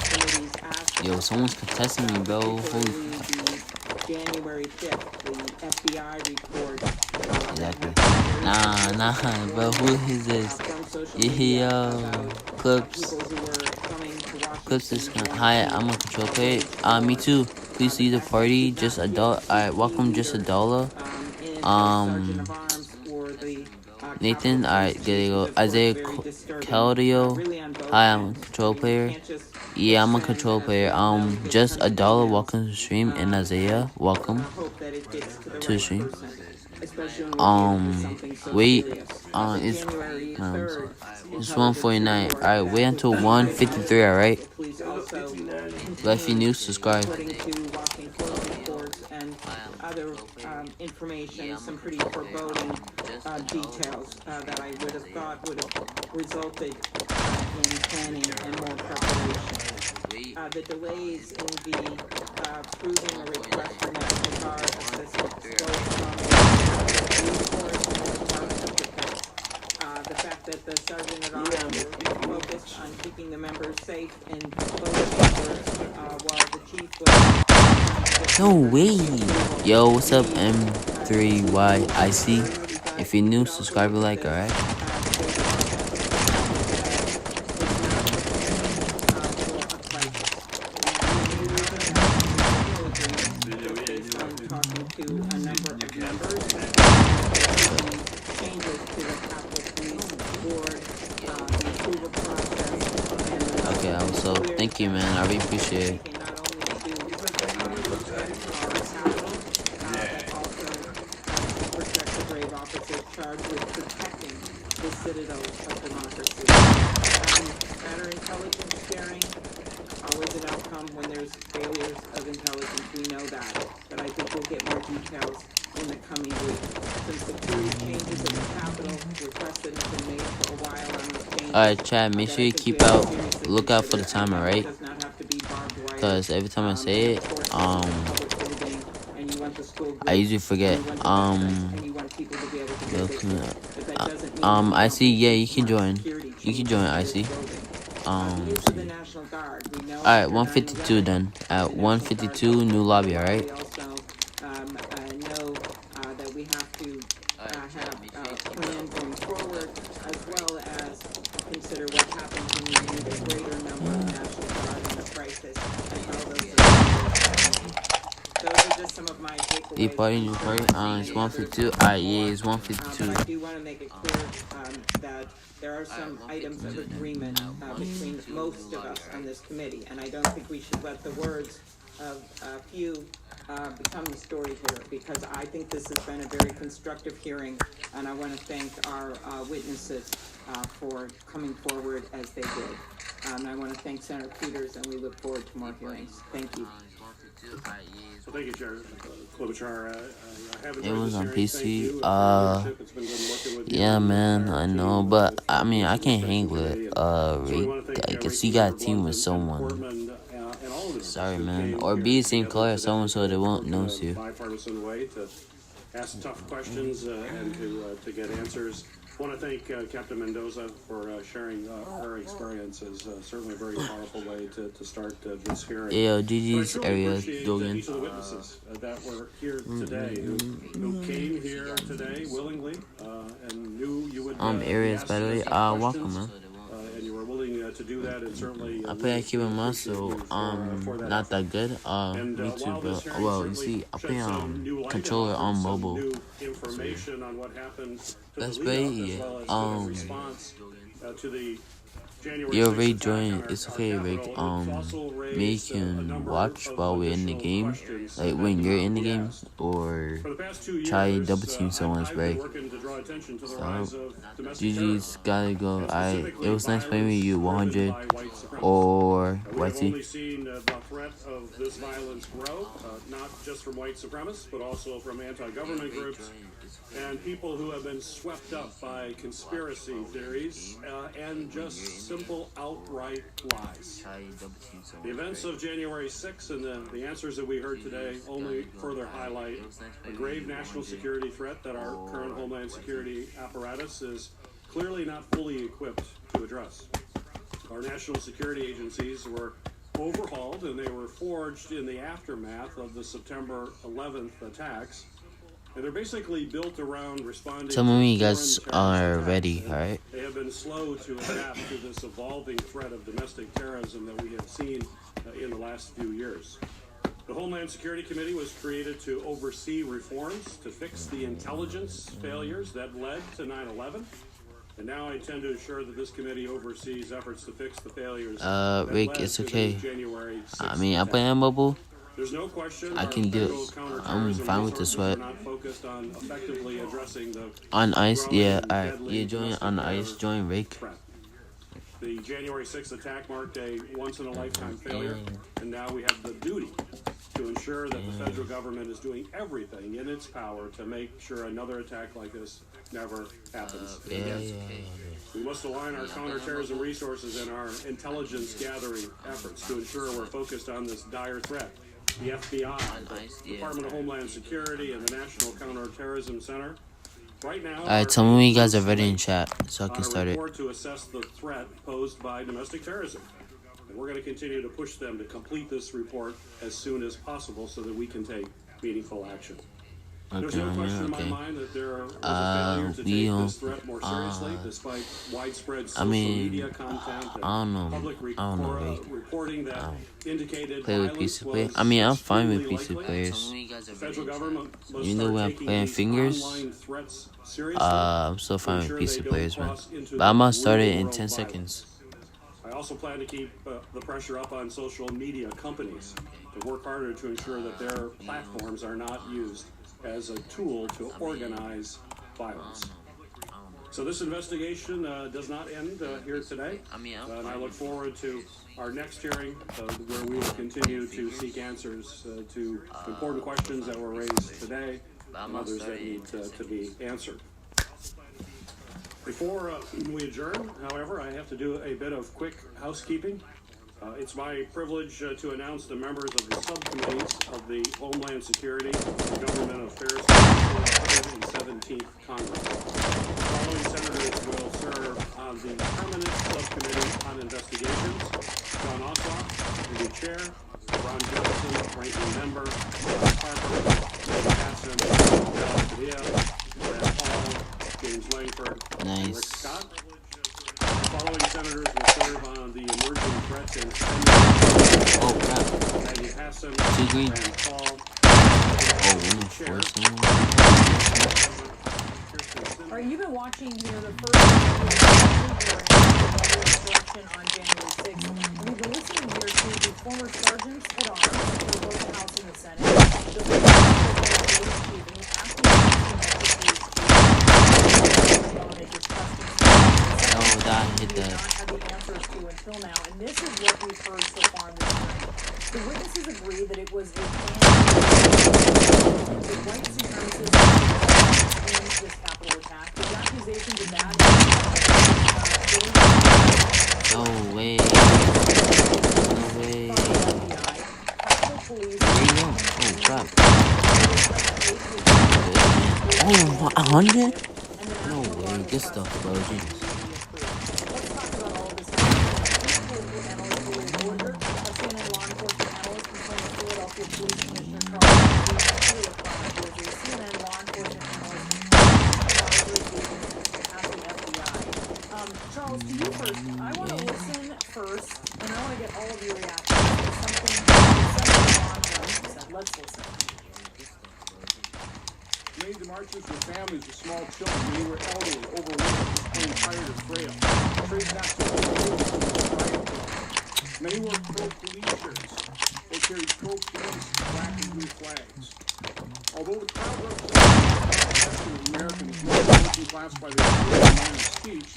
committees asked. Yo, someone's contesting me, bro. Holy. January 5th, the FBI report. Exactly. Nah, bro. Who is this? Yo, Clips. Clips is hi. I'm a control player. Me too. Please leave the party. Just a dollar. Alright, welcome. Just a dollar. Nathan. Alright, there you go. Isaiah Caldio. Hi, I'm a control player. Yeah, I'm a control player. Just a dollar. Welcome to the stream. And Isaiah, welcome to the stream. Wait. It's 149. Alright, wait until 153. Alright. But if you're new, subscribe. And other information, some pretty foreboding details that I would have thought would have resulted in planning and more preparation. The delays in the approving a request for National Guard assistance go from the fact that the Sergeant at Arms is focused on keeping the members safe in both chambers while the Chief was... No way. Yo, what's up, M3YIC? If you're new, subscribe and like, alright? Okay, also, thank you, man. I really appreciate it. Charged with protecting the citadels of democracy. Better intelligence sharing, always an outcome when there's failures of intelligence. We know that. But I think we'll get more details in the coming week. Some security changes at the Capitol. Requests that have been made for a while on this change. Alright, Chad, make sure you look out for the timer, alright? Because every time I say it, I usually forget. I see. Yeah, you can join. You can join. I see. Alright, 152 then. At 152, new lobby. Alright. Know that we have to have a plan going forward, as well as consider what happens when we need a greater number of National Guard in a crisis, and how those are just some of my takeaways. The party, new party. It's 152. Alright, yeah, it's 152. I do want to make it clear that there are some items of agreement between most of us on this committee, and I don't think we should let the words of a few become the story here, because I think this has been a very constructive hearing, and I want to thank our witnesses for coming forward as they did. I want to thank Senator Peters, and we look forward to more hearings. Thank you. So thank you, Chair Klobuchar. It was on PC. Yeah, man, I know, but I mean, I can't hang with Rick. I guess you got a team with someone. Sorry, man. Or be the same color as someone so they won't notice you. Bipartisan way to ask tough questions and to get answers. I want to thank Captain Mendoza for sharing her experience. Is certainly a very powerful way to start this hearing. Yeah, GG's area, Dogan. Each of the witnesses that were here today, who came here today willingly and knew you would. Areas, by the way, welcome, man. And you were willing to do that, and certainly. I play Cuban muscle, not that good. Me too, but well, you see, I play controller on mobile. Information on what happened. Let's play. You're already joined. It's okay, Rick. Me can watch while we're in the game, like when you're in the game, or try double team someone's break. So, GG's gotta go. It was nice playing with you, 100 or YT. We've only seen the threat of this violence grow, not just from white supremacists, but also from anti-government groups and people who have been swept up by conspiracy theories and just simple outright lies. The events of January 6th and the answers that we heard today only further highlight a grave national security threat that our current Homeland Security apparatus is clearly not fully equipped to address. Our national security agencies were overhauled, and they were forged in the aftermath of the September 11th attacks. And they're basically built around responding. Tell me when you guys are ready, alright? They have been slow to adapt to this evolving threat of domestic terrorism that we have seen in the last few years. The Homeland Security Committee was created to oversee reforms to fix the intelligence failures that led to 9/11. And now I intend to ensure that this committee oversees efforts to fix the failures that Rick, led it's to okay. the January 6th I mean, I'm attack. playing mobile. There's no question I can do it. I'm fine with the sweat. not focused on effectively addressing the On ice, growing yeah, and alright. deadly Yeah, join on the ice, domestic join Rick. threat. The January 6th attack marked a once-in-a-lifetime failure, and now we have the duty to ensure that the federal government is doing everything in its power to make sure another attack like this never happens again. We must align our counterterrorism resources and our intelligence gathering efforts to ensure we're focused on this dire threat. The FBI, the Department of Homeland Security, and the National Counterterrorism Center. Right now, Alright, tell me when you guys are ready in chat so I can start it. report to assess the threat posed by domestic terrorism. And we're going to continue to push them to complete this report as soon as possible so that we can take meaningful action. There's no question in my mind that there was a failure to take this threat more seriously, despite widespread social media content and public reporting that indicated play with violence PC players. was I mean, I'm fine with extremely PC likely. players. The federal government must You know start when I'm taking playing these fingers, online threats seriously I'm still fine with to ensure PC they don't players, man. cross into But I'm gonna the start it in real-world 10 violence. seconds. I also plan to keep the pressure up on social media companies to work harder to ensure that their platforms are not used as a tool to organize violence. So this investigation does not end here today, and I look forward to our next hearing where we will continue to seek answers to important questions that were raised today and others that need to be answered. Before we adjourn, however, I have to do a bit of quick housekeeping. It's my privilege to announce the members of the subcommittees of the Homeland Security and Government Affairs Committee for the 117th Congress. The following senators will serve on the Permanent Subcommittee on Investigations: John Ossoff, the new chair; Ron Johnson, ranking member; Rob Harper, David Hassan, Al Padilla, Brad Paul, James Langford, and Rick Scott. The following senators will serve on the Emerging Threats and Spending Maggie Hassan, Rand Paul, Alright, you've been watching here the first election on January 6th. And we've been listening here to the former sergeants at arms for both the House and the Senate. The former hit that. have the answers to until now, and this is what we've heard so far in this hearing. The witnesses agree that it was a the white supremacists in this Capitol attack. The accusations of that No way. No way. Oh, crap. Oh, 100? No way. Good stuff, bro. Jesus. Charles, to you first. I want to listen first, and I want to get all of your reactions to something said. Let's listen. Many of the marchers were families with small children. Many were elderly, overweight, plain tired or frail. Trade not to many wore pro-police shirts or carried pro-police black and blue flags. Although the crowd represented the Americans, most working class by their line of speech,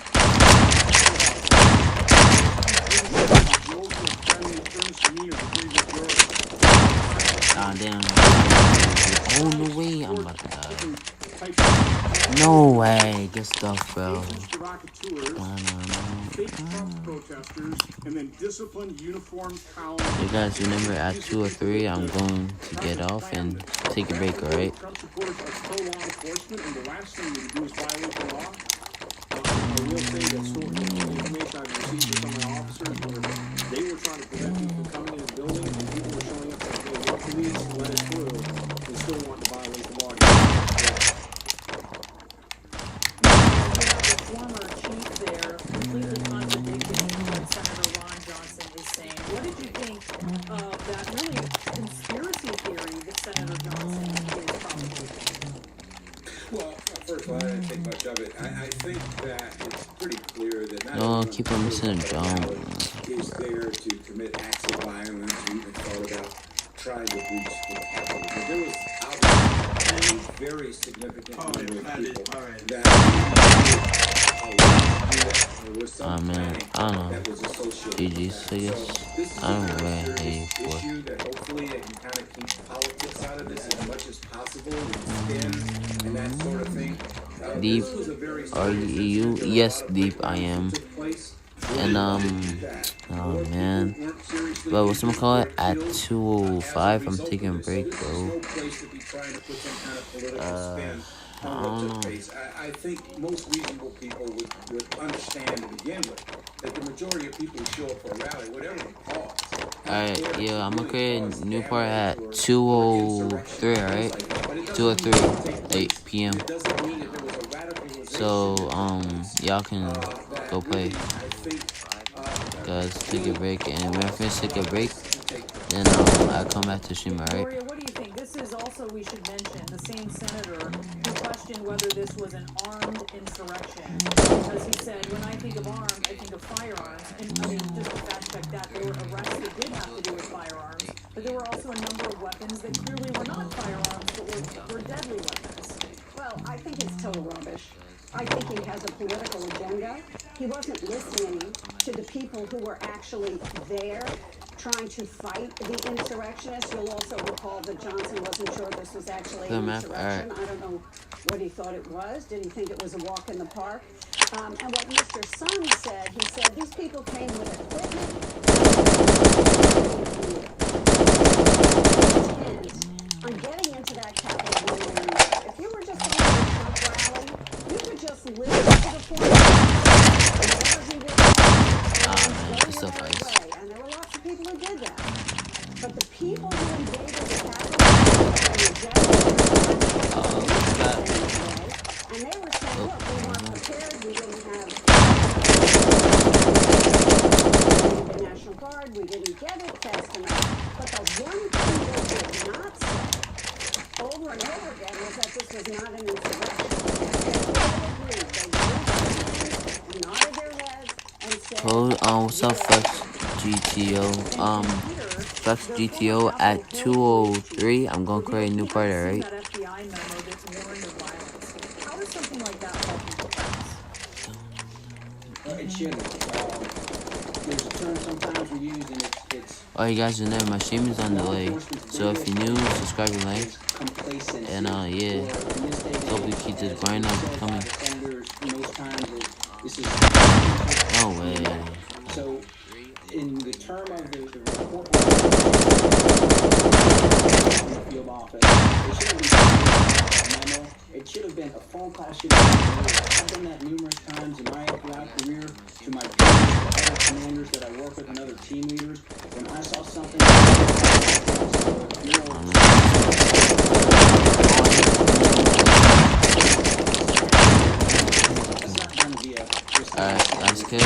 the overall friendly, earnest demeanor of the great majority. Ah, damn. Oh, no way. I'm about to die. No way. Good stuff, bro. Protesters and then disciplined uniformed columns. You guys remember at 2 or 3, I'm going to get off and take a break, alright? Trump supporters are pro-law enforcement, and the last thing we do is violate the law. I will say that the information I've received from my officers were they were trying to prevent people from coming this through and still want to violate the law. The former chief there completely contradicting what Senator Ron Johnson is saying. What did you think of that really conspiracy theory that Senator Johnson is promulgating? Well, first of all, I didn't think much of it. I think that it's pretty clear that not No, everyone keep on missing a jump. is there to commit acts of violence or even thought about trying to breach the Capitol. But there was obviously a very significant number of people that there was some man, I don't know. that was associated GG's, I guess. I don't know where I hate for. issue that hopefully it can kind of keep politics out of this as much as possible with spin and that sort of thing. Deep, are you? Yes, Deep, I am. And oh man, but what's gonna call it at 2:05? I'm taking a break, bro. I don't know. I think most reasonable people would understand to begin with that the majority of people who show up for a rally, whatever the cause. Alright, yeah, I'm gonna create a new part at 2:03, alright? 2:03, 8 p.m. So, y'all can go play. Guys, take a break, and when I finish take a break, then I'll come back to stream, alright? Gloria, what do you think? This is also, we should mention, the same senator who questioned whether this was an armed insurrection. Because he said, when I think of armed, I think of firearms. And I mean, just to fact check that, they were arrests that did have to do with firearms. But there were also a number of weapons that clearly were not firearms, but were deadly weapons. Well, I think it's total rubbish. I think he has a political agenda. He wasn't listening to the people who were actually there trying to fight the insurrectionists. You'll also recall that Johnson wasn't sure this was actually an insurrection. I don't know what he thought it was. Did he think it was a walk in the park? And what Mr. Sun said, he said these people came with equipment. On getting into that Capitol building, if you were just going to a Trump rally, you could just listen to the point. It's so funny. And there were lots of people who did that. But the people who invaded the Capitol and they were saying, look, we weren't prepared, we didn't have the National Guard, we didn't get it fast enough. But the one thing they did not say over and over again was that this was not an insurrection. They all agreed. They nodded their heads and said, What's up, Flex GTO? Flex GTO at 2:03. I'm gonna create a new part, alright? That FBI memo that's warning of violence. How does something like that help you protect? It shouldn't. There's a term sometimes we use, and it's Oh, you guys know my stream is on delay. So if you're new, subscribe and like. And yeah, hope you keep this grind up coming. No way. So in the term of the report field office, it should have been a phone call. I've done that numerous times in my career to my peers, other commanders that I work with, and other team leaders. When I saw something, Alright, that's good.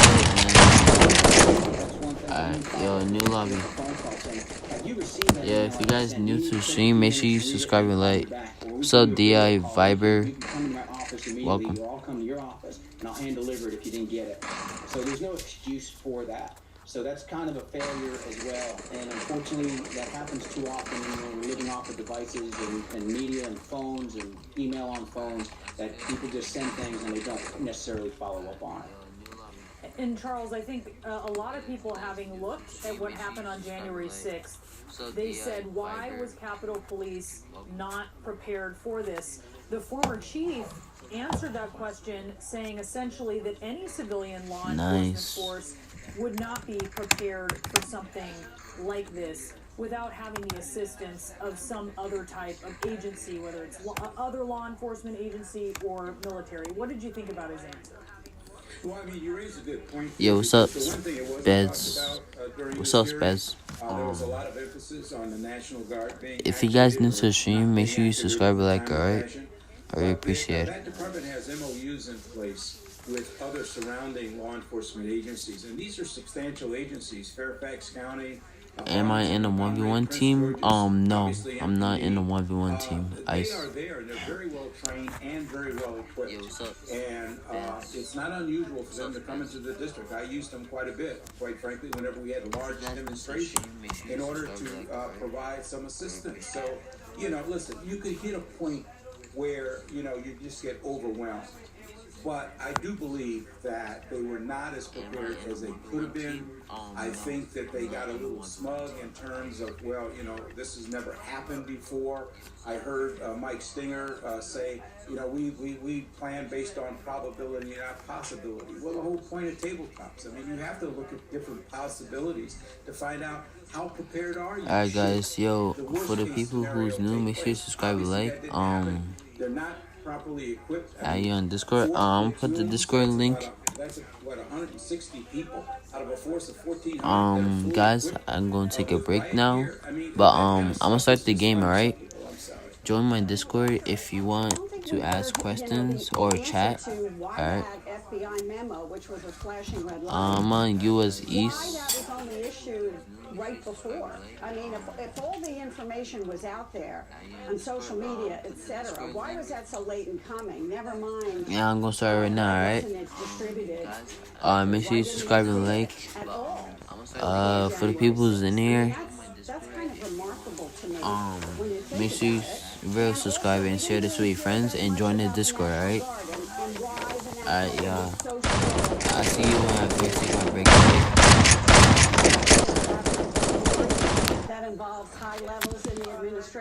Alright, yo, new lobby. Yeah, if you guys new to the stream, make sure you subscribe and like. What's up, DI Viber? Welcome. I'll come to your office and I'll hand deliver it if you didn't get it. So there's no excuse for that. So that's kind of a failure as well. And unfortunately, that happens too often when we're living off of devices and media and phones and email on phones, that people just send things and they don't necessarily follow up on it. And Charles, I think a lot of people, having looked at what happened on January 6th, they said, why was Capitol Police not prepared for this? The former chief answered that question, saying essentially that any civilian law enforcement force would not be prepared for something like this without having the assistance of some other type of agency, whether it's other law enforcement agency or military. What did you think about his answer? Well, I mean, you raise a good point. Yo, what's up, The one thing it was Spez? talked about during What's this up, period, Spez? there was a lot of emphasis on the National Guard being If you guys new activated to the or stream, not make being sure you activated subscribe in and a like, timely alright? fashion. I really But appreciate it. that department has MOUs in place with other surrounding law enforcement agencies, and these are substantial agencies: Fairfax County. Am I in a 1v1 team? No, I'm not in a 1v1 team. They are there, and they're very well trained and very well equipped. And it's not unusual for them to come into the district. I used them quite a bit, quite frankly, whenever we had a large demonstration in order to provide some assistance. So, you know, listen, you could hit a point where, you know, you just get overwhelmed. But I do believe that they were not as prepared as they could have been. I think that they got a little smug in terms of, well, you know, this has never happened before. I heard Mike Stinger say, you know, we plan based on probability, not possibility. Well, the whole point of tabletops, I mean, you have to look at different possibilities to find out how prepared are you. Alright, guys, yo, for the people who's new, make sure you subscribe and like. They're not properly equipped. Are you on Discord? I'm gonna put the Discord link. That's what, 160 people out of a force of 1,400. Guys, I'm gonna take a break now, but I'm gonna start the game. Alright, join my Discord if you want to ask questions or chat. Alright, I'm on US East. Right before. I mean, if all the information was out there on social media, etc., why was that so late in coming? Never mind. Yeah, I'm gonna start right now, alright? Make sure you subscribe and like. For the people who's in here, That's kind of remarkable to me. make sure you really subscribe and share this with your friends and join the Discord, alright? Alright, y'all. I'll see you when I first take my break. That involves high level